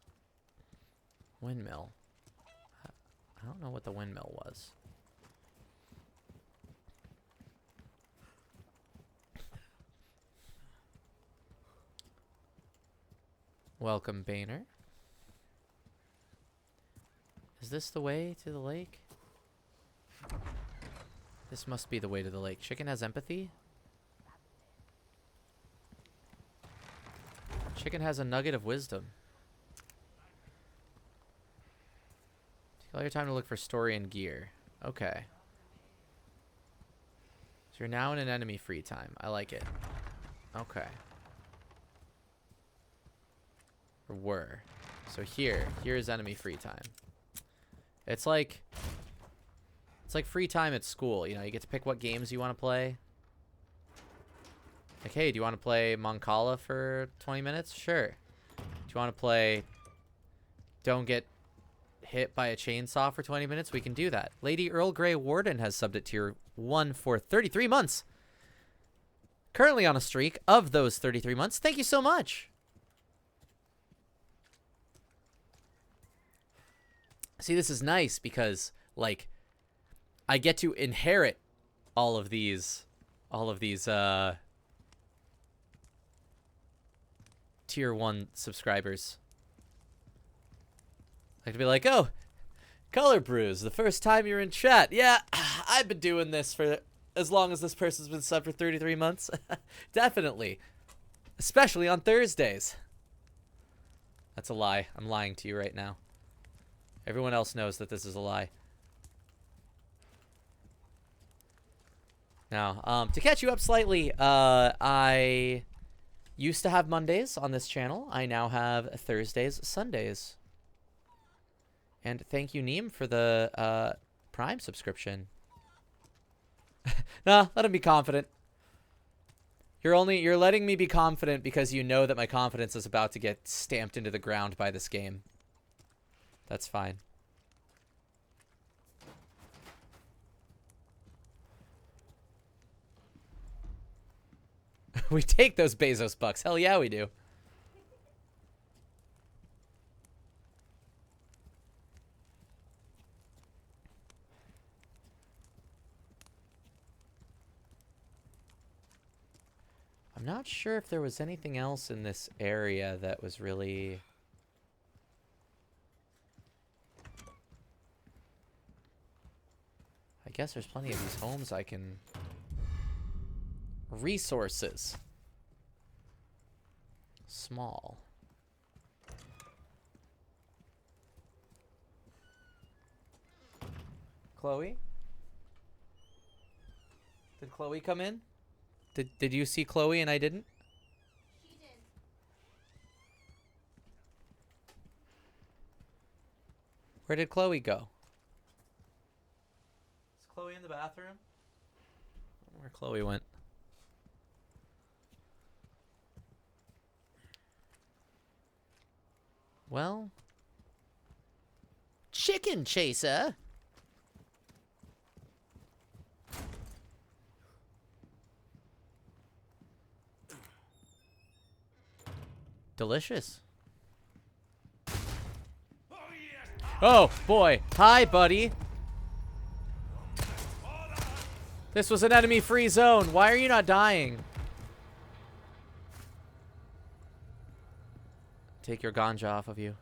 Windmill. I don't know what the windmill was. Welcome, Boehner. Is this the way to the lake? This must be the way to the lake. Chicken has empathy? Chicken has a nugget of wisdom. Take all your time to look for story and gear. Okay. So you're now in an enemy free time. I like it. Okay. Or were. So here's enemy free time. It's like free time at school. You know, you get to pick what games you want to play. Like, hey, do you want to play Moncala for 20 minutes? Sure. Do you want to play Don't Get Hit by a Chainsaw for 20 minutes? We can do that. Lady Earl Grey Warden has subbed at tier 1 for 33 months. Currently on a streak of those 33 months. Thank you so much. See, this is nice because, like, I get to inherit all of these tier 1 subscribers. I could be like, oh, Color Brews, the first time you're in chat. Yeah, I've been doing this for as long as this person's been subbed for 33 months. Definitely. Especially on Thursdays. That's a lie. I'm lying to you right now. Everyone else knows that this is a lie. Now, to catch you up slightly, I used to have Mondays on this channel. I now have Thursdays, Sundays. And thank you, Neem, for the Prime subscription. Nah, let him be confident. You're letting me be confident because you know that my confidence is about to get stamped into the ground by this game. That's fine. We take those Bezos bucks. Hell yeah, we do. I'm not sure if there was anything else in this area that was really... I guess there's plenty of these homes I can... Resources. Small. Chloe? Did Chloe come in? Did you see Chloe and I didn't? She did. Where did Chloe go? Is Chloe in the bathroom? I don't know where Chloe went. Well, chicken chaser. Delicious. Oh boy. Hi, buddy. This was an enemy-free zone. Why are you not dying? Take your ganja off of you.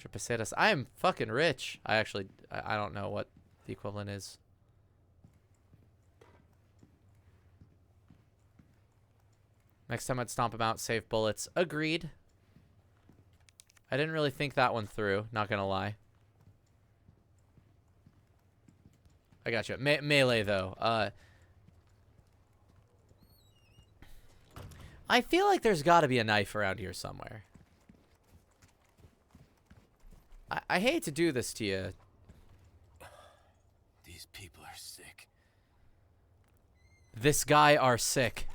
100 pesetas. I am fucking rich. I don't know what the equivalent is. Next time I'd stomp him out, save bullets. Agreed. I didn't really think that one through, not gonna lie. I got you. Melee, though. I feel like there's got to be a knife around here somewhere. I hate to do this to you. These people are sick. This guy are sick.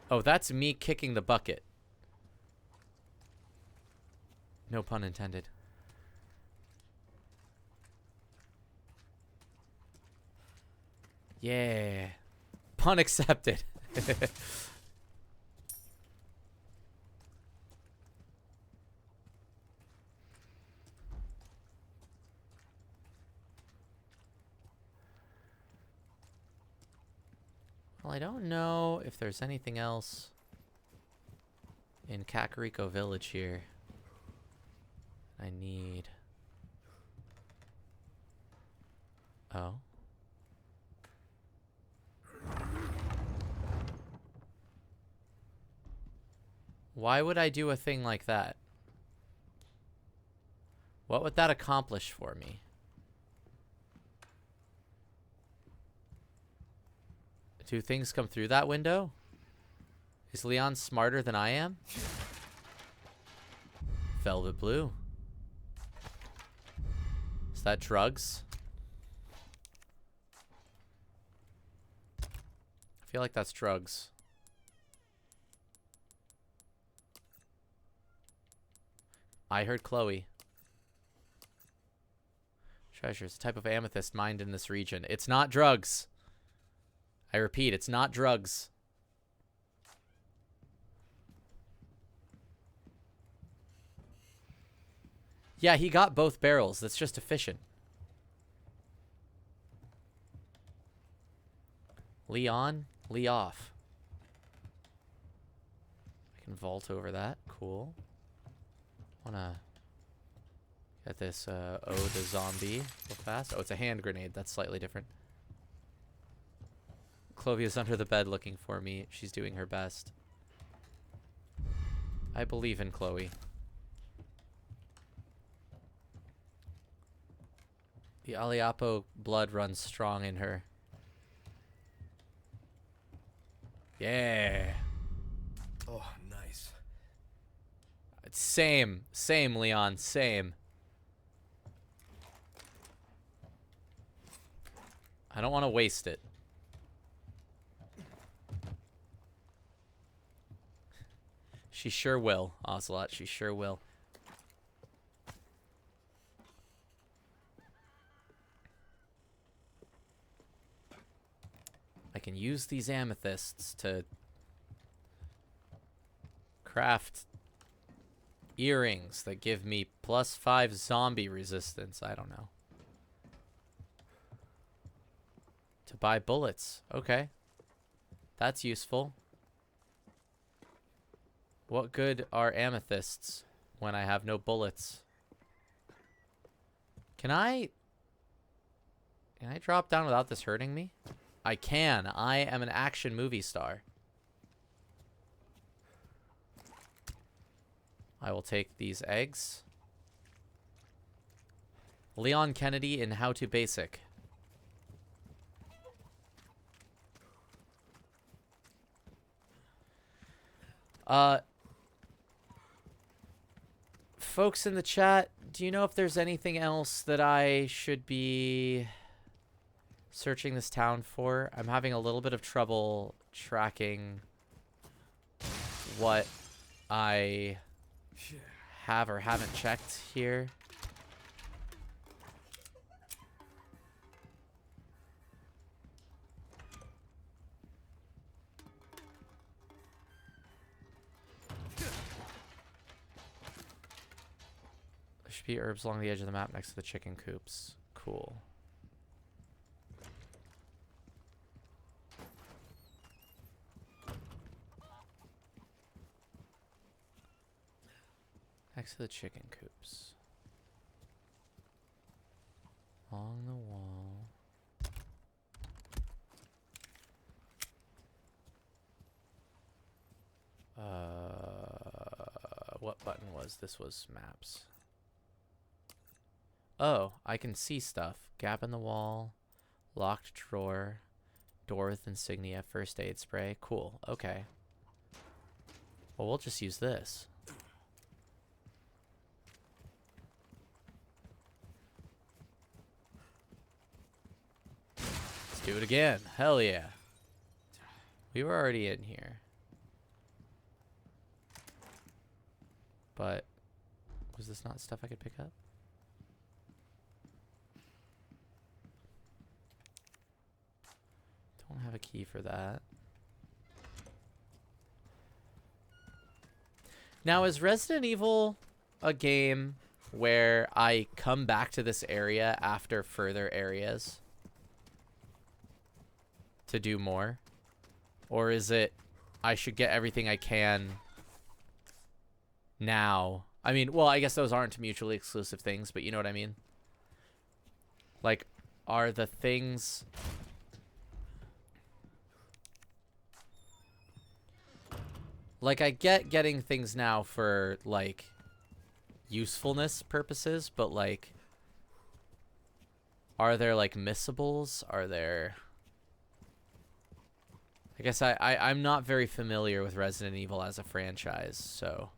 Oh, that's me kicking the bucket. No pun intended. Yeah. Pun accepted. Well, I don't know if there's anything else in Kakariko Village here. I need... Oh. Why would I do a thing like that? What would that accomplish for me? Do things come through that window? Is Leon smarter than I am? Velvet blue. Is that drugs? I feel like that's drugs. I heard Chloe. Treasures, a type of amethyst mined in this region. It's not drugs. I repeat, it's not drugs. Yeah, he got both barrels. That's just efficient. Leon, Lee off. I can vault over that. Cool. Wanna get this ode to zombie real fast. Oh, it's a hand grenade. That's slightly different. Clovia's under the bed looking for me. She's doing her best. I believe in Chloe. The Aliapo blood runs strong in her. Yeah. Oh, nice. Same, Leon, same. I don't want to waste it. She sure will, Ocelot. She sure will. I can use these amethysts to craft earrings that give me +5 zombie resistance. I don't know. To buy bullets. Okay. That's useful. What good are amethysts when I have no bullets? Can I drop down without this hurting me? I can. I am an action movie star. I will take these eggs. Leon Kennedy in How to Basic. Folks in the chat, do you know if there's anything else that I should be searching this town for? I'm having a little bit of trouble tracking what I have or haven't checked here. There should be herbs along the edge of the map next to the chicken coops. Cool. Next to the chicken coops. Along the wall. What button was? This was maps. Oh, I can see stuff. Gap in the wall. Locked drawer. Door with insignia. First aid spray. Cool. Okay. Well, we'll just use this. Let's do it again. Hell yeah. We were already in here. But was this not stuff I could pick up? Don't have a key for that. Now, is Resident Evil a game where I come back to this area after further areas to do more? Or is it I should get everything I can now? I mean, well, I guess those aren't mutually exclusive things, but you know what I mean? Like, are the things... Like, I get getting things now for, like, usefulness purposes, but, like, are there, like, missables? Are there... I guess I'm not very familiar with Resident Evil as a franchise, so...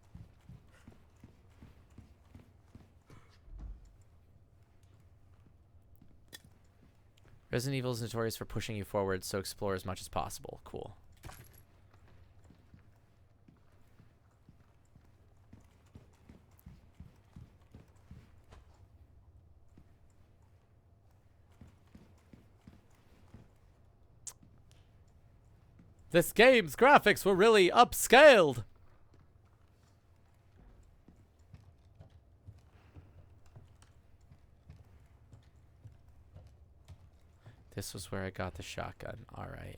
Resident Evil is notorious for pushing you forward, so explore as much as possible. Cool. This game's graphics were really upscaled. This was where I got the shotgun. All right.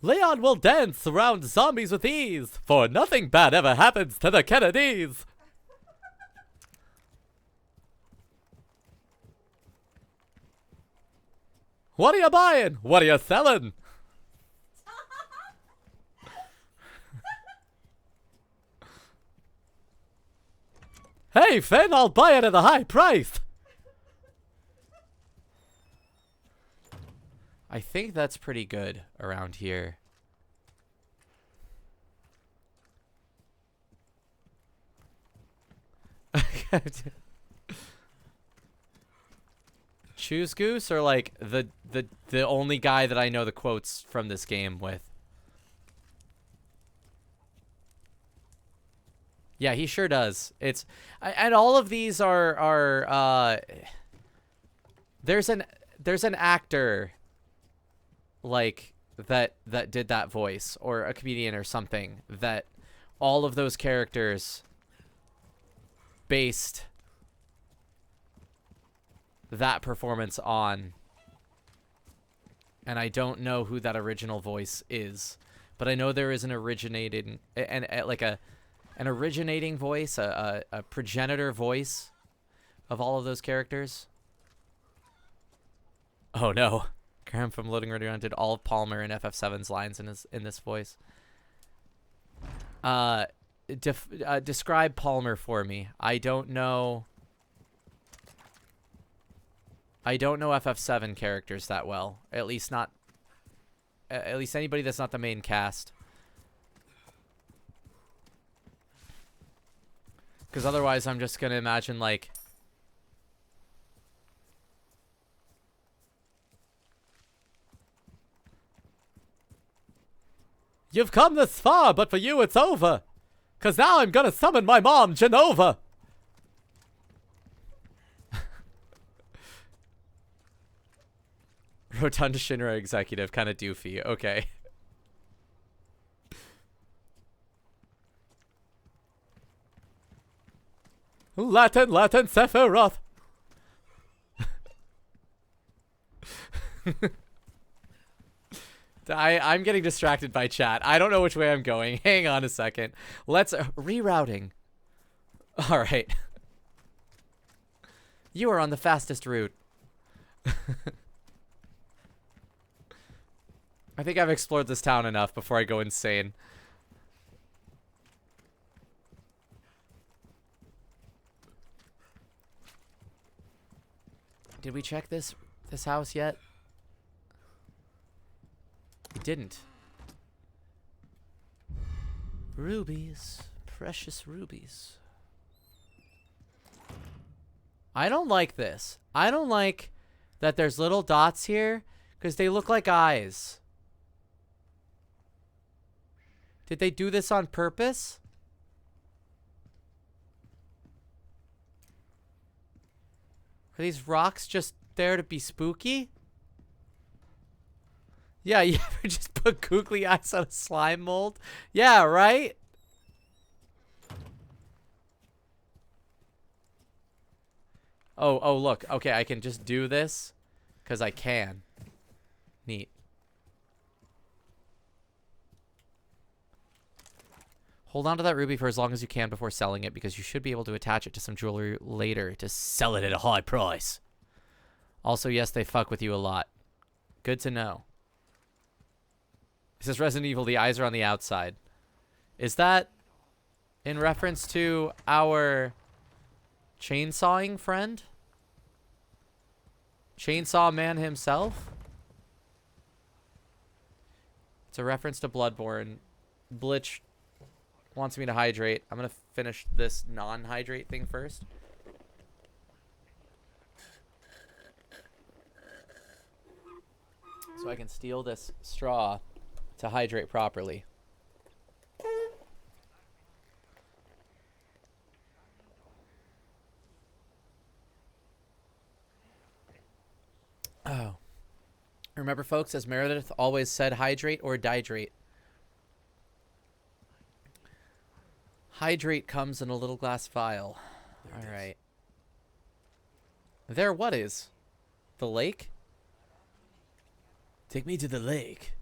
Leon will dance around zombies with ease, for nothing bad ever happens to the Kennedys. What are you buying? What are you selling? Hey, Finn, I'll buy it at a high price. I think that's pretty good around here. Choose Goose or like the only guy that I know the quotes from this game with. Yeah, he sure does. And all of these are there's an actor like that did that voice, or a comedian or something, that all of those characters based that performance on. And I don't know who that original voice is, but I know there is an originating and like an originating voice, a progenitor voice of all of those characters. Oh no. Graham from Loading Ready Run did all of Palmer and FF7's lines in this voice. Describe Palmer for me. I don't know FF7 characters that well. At least anybody that's not the main cast. Because otherwise I'm just going to imagine like... You've come this far, but for you it's over. Because now I'm going to summon my mom, Genova. Rotund Shinra executive, kind of doofy. Okay. Latin Sephiroth. I'm getting distracted by chat. I don't know which way I'm going. Hang on a second. Let's rerouting. All right. You are on the fastest route. I think I've explored this town enough before I go insane. Did we check this house yet? We didn't. Rubies. Precious rubies. I don't like this. I don't like that there's little dots here because they look like eyes. Did they do this on purpose? Are these rocks just there to be spooky? Yeah, you ever just put googly eyes on a slime mold? Yeah, right? Oh, look. Okay, I can just do this because I can. Neat. Hold on to that ruby for as long as you can before selling it, because you should be able to attach it to some jewelry later to sell it at a high price. Also, yes, they fuck with you a lot. Good to know. This is Resident Evil. The eyes are on the outside. Is that in reference to our chainsawing friend? Chainsaw Man himself? It's a reference to Bloodborne. Blitch wants me to hydrate. I'm going to finish this non-hydrate thing first. So I can steal this straw to hydrate properly. Oh. Remember, folks, as Meredith always said, hydrate or dihydrate. Hydrate comes in a little glass vial. All right. There, what is? The lake? Take me to the lake.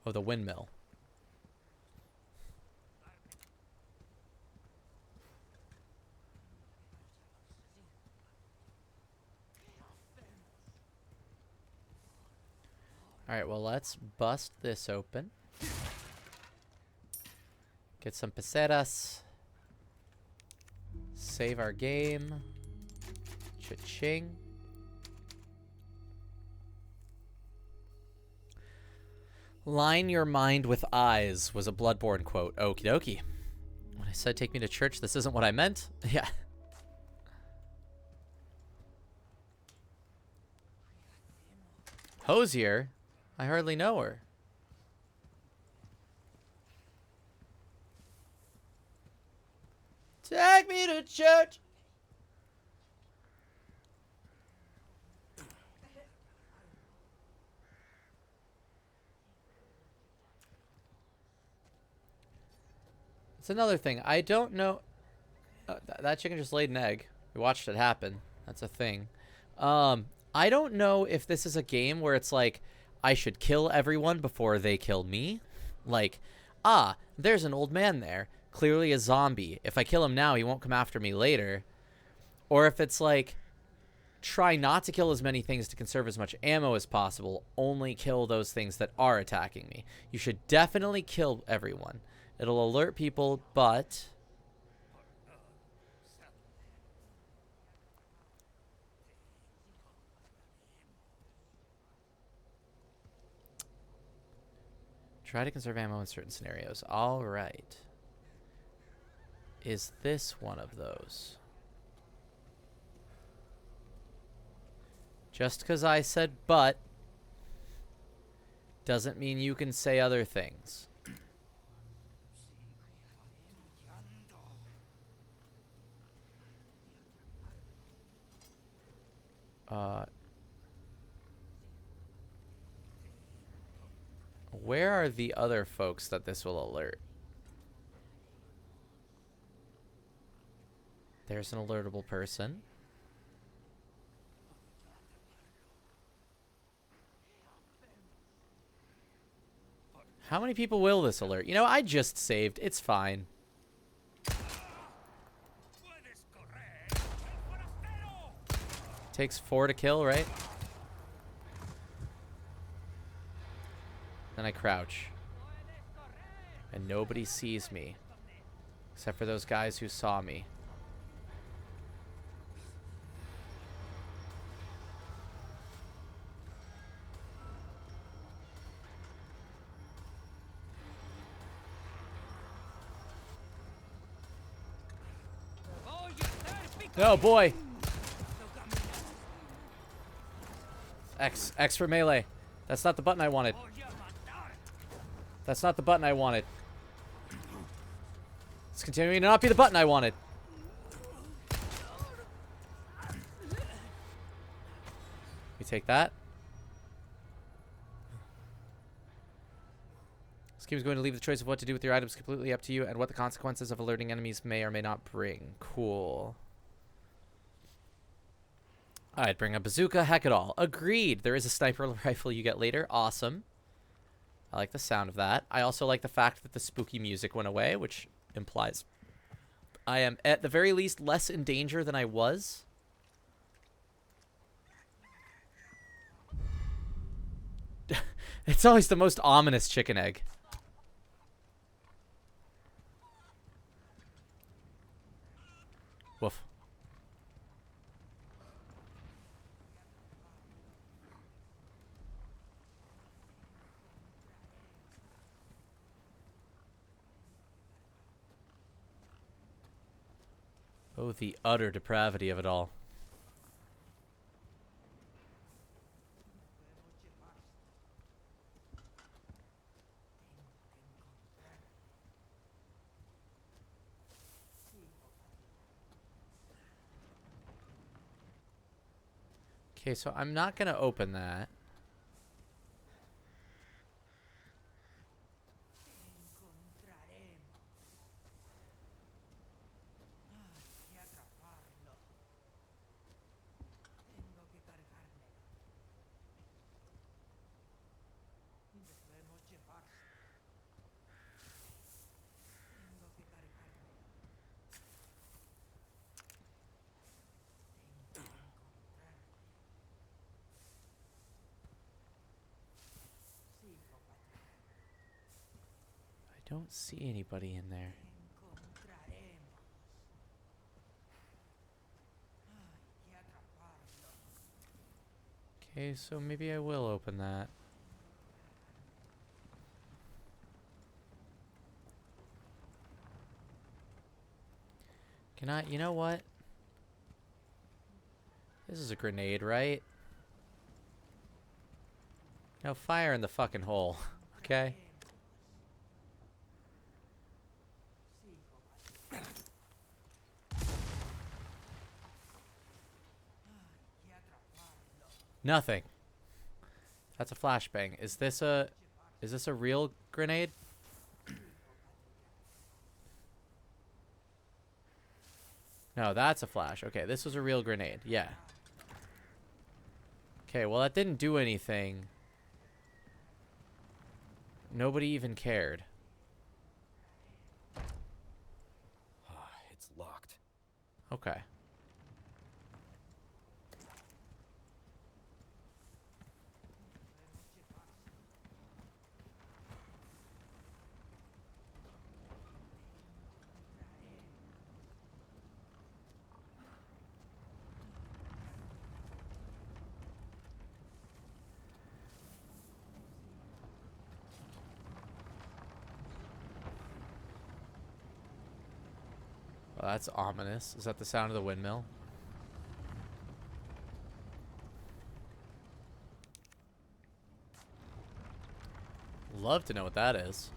Oh, the windmill. All right, well, let's bust this open. Get some pesetas. Save our game. Cha-ching. Line your mind with eyes was a Bloodborne quote. Okie dokie. When I said take me to church, this isn't what I meant. Yeah. Hosier? I hardly know her. Take me to church. It's another thing. I don't know. That chicken just laid an egg. We watched it happen. That's a thing. I don't know if this is a game where it's like, I should kill everyone before they kill me. Like, there's an old man there. Clearly a zombie. If I kill him now, he won't come after me later. Or if it's like, try not to kill as many things to conserve as much ammo as possible. Only kill those things that are attacking me. You should definitely kill everyone. It'll alert people, but... try to conserve ammo in certain scenarios. All right. Is this one of those? Just because I said but doesn't mean you can say other things. Where are the other folks that this will alert? There's an alertable person. How many people will this alert? You know, I just saved. It's fine. Takes 4 to kill, right? Then I crouch. And nobody sees me. Except for those guys who saw me. Oh boy. X for melee. That's not the button I wanted. That's not the button I wanted. It's continuing to not be the button I wanted. We take that. This game is going to leave the choice of what to do with your items completely up to you and what the consequences of alerting enemies may or may not bring. Cool. I'd bring a bazooka, heck it all. Agreed. There is a sniper rifle you get later. Awesome. I like the sound of that. I also like the fact that the spooky music went away, which implies I am, at the very least, less in danger than I was. It's always the most ominous chicken egg. Woof. Oh, the utter depravity of it all. Okay, so I'm not going to open that. I don't see anybody in there. Okay, so maybe I will open that. Can I? You know what? This is a grenade, right? No, fire in the fucking hole. Okay? Nothing. That's a flashbang. Is this a real grenade? No, that's a flash. Okay, this was a real grenade. Yeah. Okay, well that didn't do anything. Nobody even cared. It's locked. Okay. Well, that's ominous. Is that the sound of the windmill? Love to know what that is.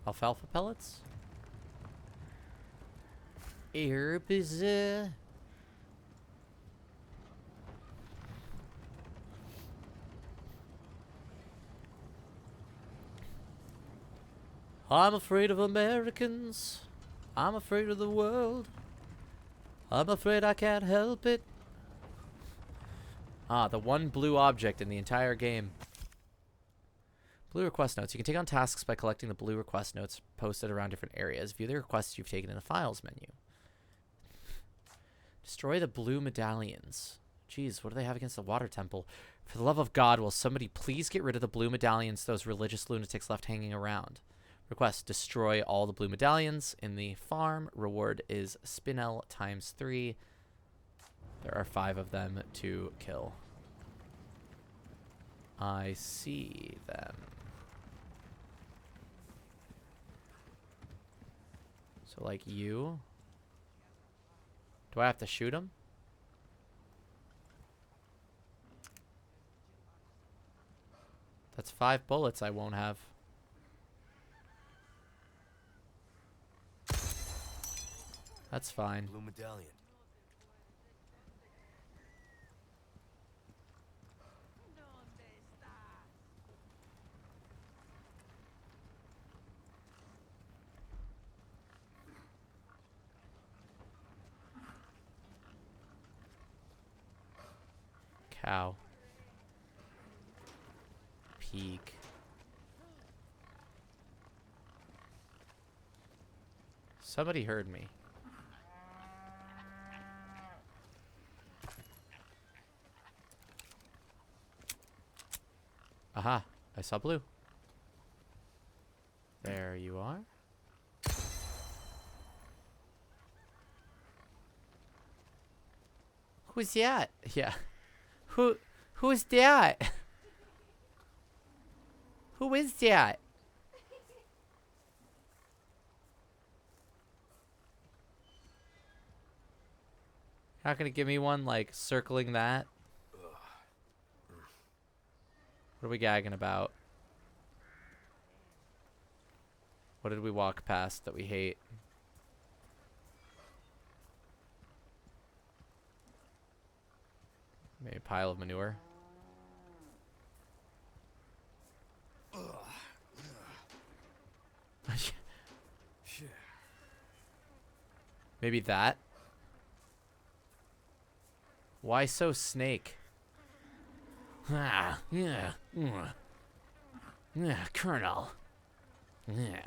Alfalfa pellets? Herb is I'm afraid of Americans. I'm afraid of the world. I'm afraid I can't help it. Ah, the one blue object in the entire game. Blue request notes. You can take on tasks by collecting the blue request notes posted around different areas. View the requests you've taken in the files menu. Destroy the blue medallions. Jeez, what do they have against the water temple? For the love of God, will somebody please get rid of the blue medallions those religious lunatics left hanging around? Request, destroy all the blue medallions in the farm. Reward is Spinel ×3. There are 5 of them to kill. I see them. So like you. Do I have to shoot him? That's 5 bullets I won't have. That's fine. Blue medallion. Cow. Pig. Somebody heard me. Aha, I saw blue. There you are. Who's that? Yeah. Who's that? Who is that? Not gonna give me one like circling that? What are we gagging about? What did we walk past that we hate? Maybe a pile of manure. Maybe that? Why so snake? Ah, yeah. Yeah, Colonel. Yeah.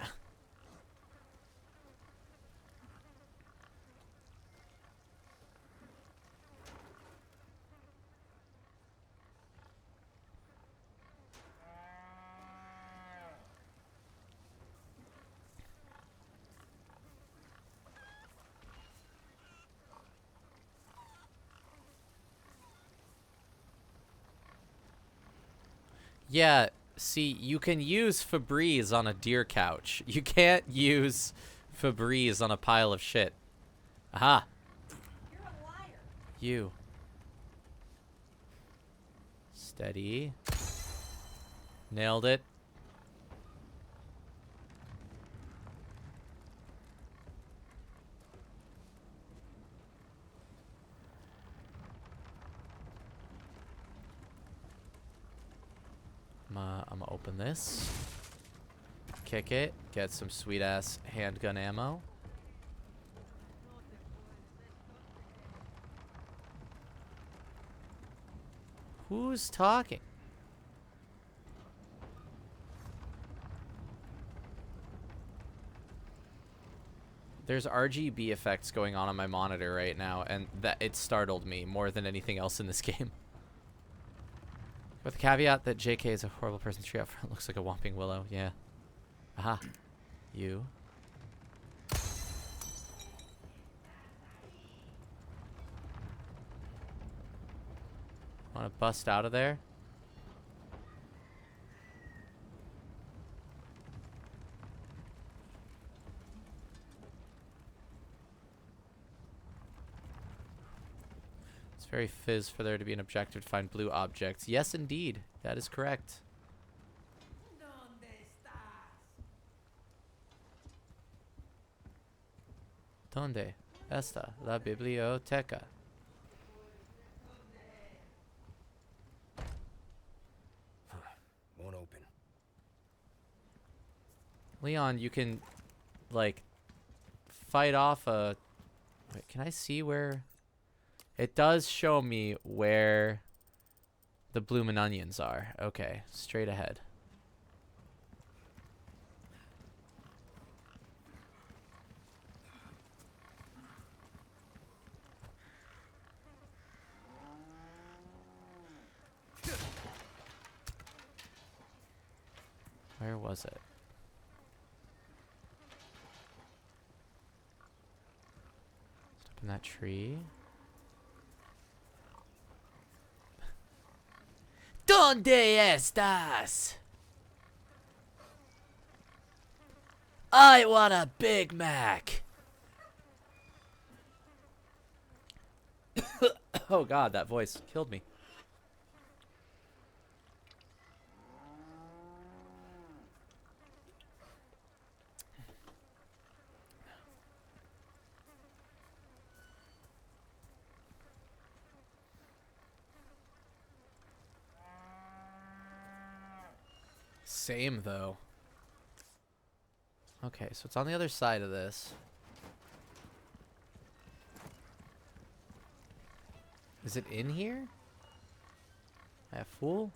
Yeah, See, you can use Febreze on a deer couch. You can't use Febreze on a pile of shit. Aha. You're a liar. You. Steady. Nailed it. I'm gonna open this. Kick it. Get some sweet ass handgun ammo. Who's talking? There's RGB effects going on my monitor right now, and that it startled me more than anything else in this game. With the caveat that JK is a horrible person to tree up front. Looks like a whomping willow. Yeah. Aha. You. Want to bust out of there? It's very Fizz for there to be an objective to find blue objects. Yes, indeed. That is correct. ¿Dónde está la biblioteca? Won't open. Leon, you can, like, fight off a... Wait, can I see where... It does show me where the bloomin' onions are. Okay, straight ahead. Where was it? It's up in that tree. ¿Dónde estás? I want a Big Mac. Oh God, that voice killed me. Same though. Okay, so it's on the other side of this. Is it in here? Am I a fool?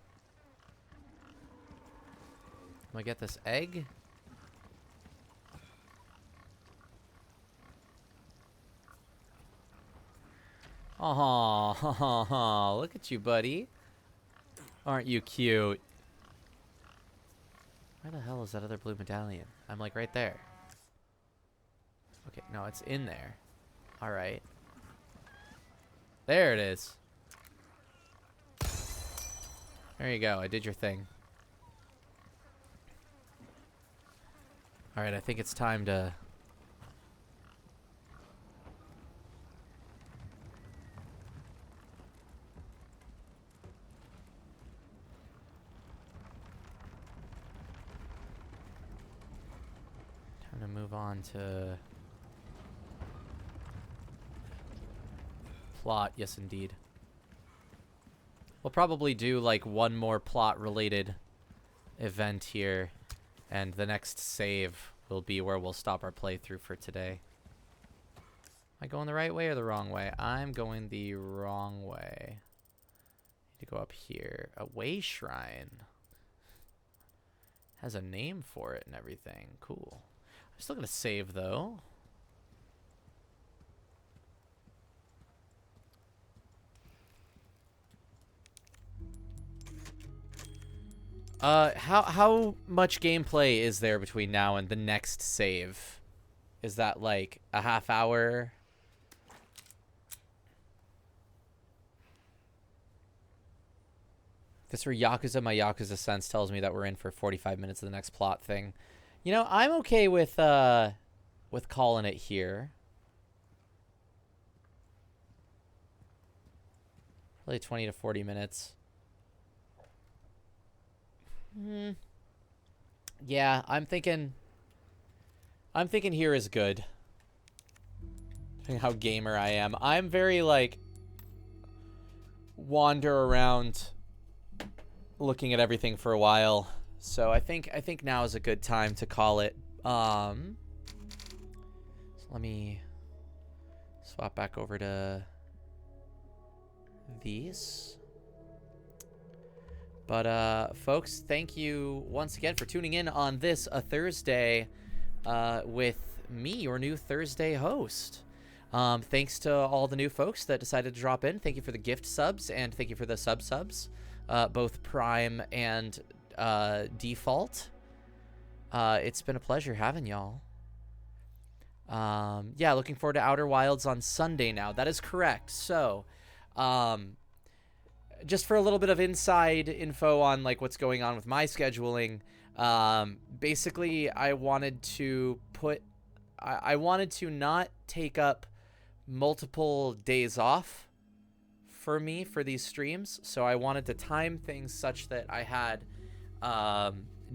Am I get this egg? Oh, look at you, buddy. Aren't you cute? Where the hell is that other blue medallion? I'm like right there. Okay, no, it's in there. All right. There it is. There you go. I did your thing. All right, I think it's time to... Time to move on to... Plot, yes indeed. We'll probably do like one more plot related event here, and the next save will be where we'll stop our playthrough for today. Am I going the right way or the wrong way? I'm going the wrong way. Need to go up here. A way shrine. Has a name for it and everything. Cool. I'm still gonna save though. How much gameplay is there between now and the next save? Is that like a half hour? This were Yakuza. My Yakuza sense tells me that we're in for 45 minutes of the next plot thing. You know, I'm okay with calling it here. Probably 20 to 40 minutes. Yeah, I'm thinking here is good. Depending how gamer I am. I'm very like wander around looking at everything for a while. So I think now is a good time to call it. So let me swap back over to these. But folks, thank you once again for tuning in on this Thursday with me, your new Thursday host. Thanks to all the new folks that decided to drop in. Thank you for the gift subs, and thank you for the subs, both Prime and Default. It's been a pleasure having y'all. Yeah, looking forward to Outer Wilds on Sunday now. That is correct. So, just for a little bit of inside info on like what's going on with my scheduling, basically I wanted to not take up multiple days off for me for these streams. So I wanted to time things such that I had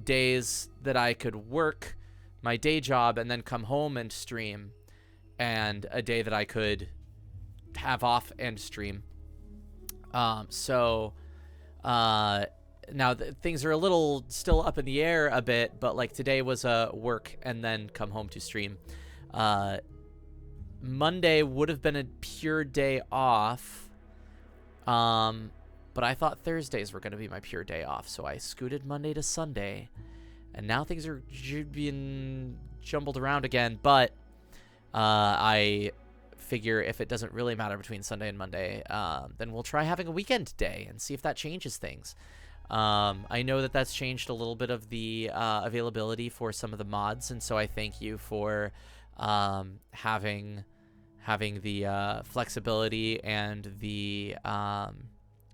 days that I could work my day job and then come home and stream, and a day that I could have off and stream. So now things are a little still up in the air a bit, but like today was a work and then come home to stream. Monday would have been a pure day off. But I thought Thursdays were going to be my pure day off, so I scooted Monday to Sunday, and now things are being jumbled around again, but I figure if it doesn't really matter between Sunday and Monday, then we'll try having a weekend day and see if that changes things. I know that that's changed a little bit of the availability for some of the mods, and so I thank you for having the flexibility and the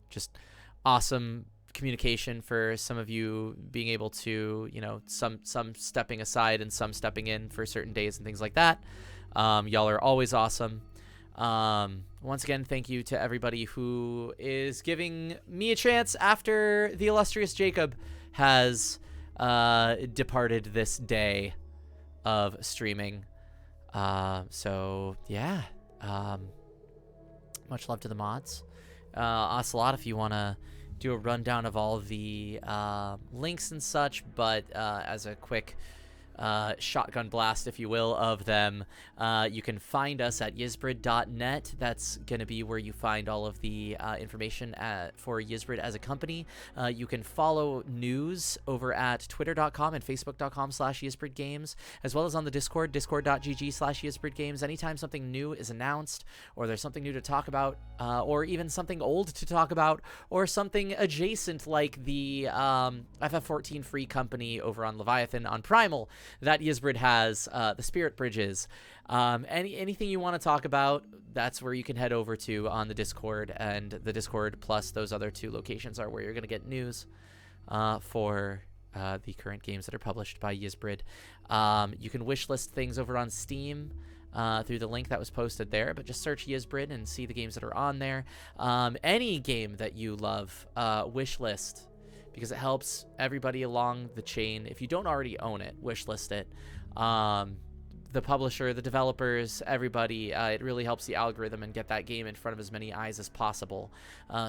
just awesome communication for some of you being able to, you know, some stepping aside and some stepping in for certain days and things like that. Y'all are always awesome. Once again, thank you to everybody who is giving me a chance after the illustrious Jacob has departed this day of streaming. So yeah, much love to the mods. Ocelot, if you want to do a rundown of all the links and such, but as a quick shotgun blast, if you will, of them, you can find us at yizbrid.net. That's going to be where you find all of the information for Yizbrid as a company. You can follow news over at twitter.com and facebook.com/YizbridGames, as well as on the Discord, discord.gg/YizbridGames. Anytime something new is announced, or there's something new to talk about, or even something old to talk about, or something adjacent like the FF14 free company over on Leviathan on Primal, that Yizbrid has, the Spirit Bridges, anything you want to talk about, that's where you can head over to on the Discord, and the Discord plus those other two locations are where you're going to get news for the current games that are published by Yizbrid. You can wishlist things over on Steam through the link that was posted there, but just search Yizbrid and see the games that are on there. Any game that you love, wishlist, because it helps everybody along the chain. If you don't already own it, wishlist it. The publisher, the developers, everybody, it really helps the algorithm and get that game in front of as many eyes as possible.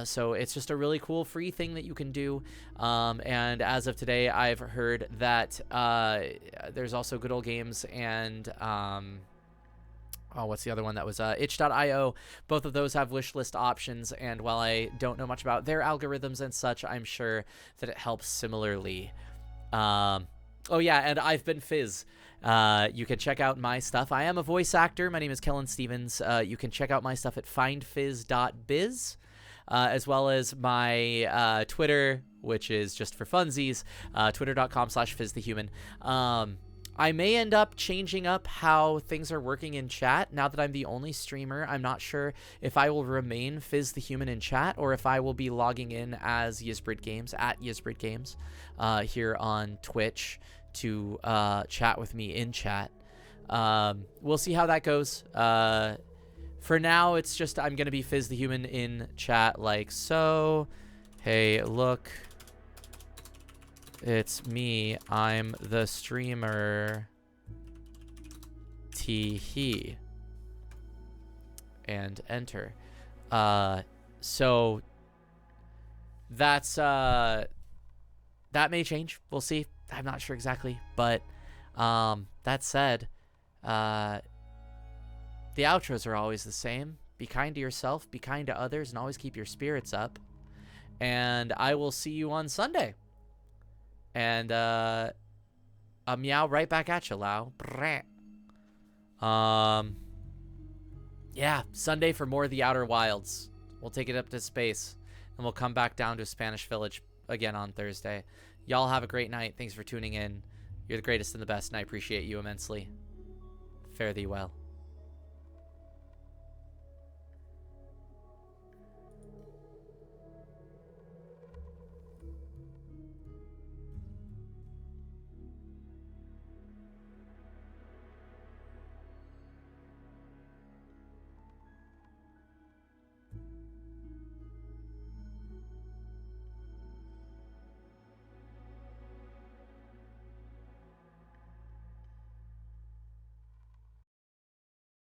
So it's just a really cool free thing that you can do. And as of today, I've heard that there's also Good Old Games and what's the other one that was itch.io. Both of those have wish list options, and while I don't know much about their algorithms and such, I'm sure that it helps similarly. Oh yeah, and I've been Fizz. You can check out my stuff. I am a voice actor. My name is Kellen Stevens. You can check out my stuff at findfizz.biz, as well as my Twitter, which is just for funsies, twitter.com/fizzthehuman. I may end up changing up how things are working in chat now that I'm the only streamer. I'm not sure if I will remain Fizz the Human in chat or if I will be logging in as Yizbrid Games, at Yizbrid Games, here on Twitch to chat with me in chat. We'll see how that goes. For now, it's just I'm going to be Fizz the Human in chat like so. Hey, look. It's me. I'm the streamer. Tee-hee. And enter. So that's that may change. We'll see. I'm not sure exactly, but that said, the outros are always the same. Be kind to yourself, be kind to others, and always keep your spirits up. And I will see you on Sunday. And a meow right back at you, Lau. Yeah, Sunday for more of the Outer Wilds. We'll take it up to space, and we'll come back down to Spanish Village again on Thursday. Y'all have a great night. Thanks for tuning in. You're the greatest and the best, and I appreciate you immensely. Fare thee well.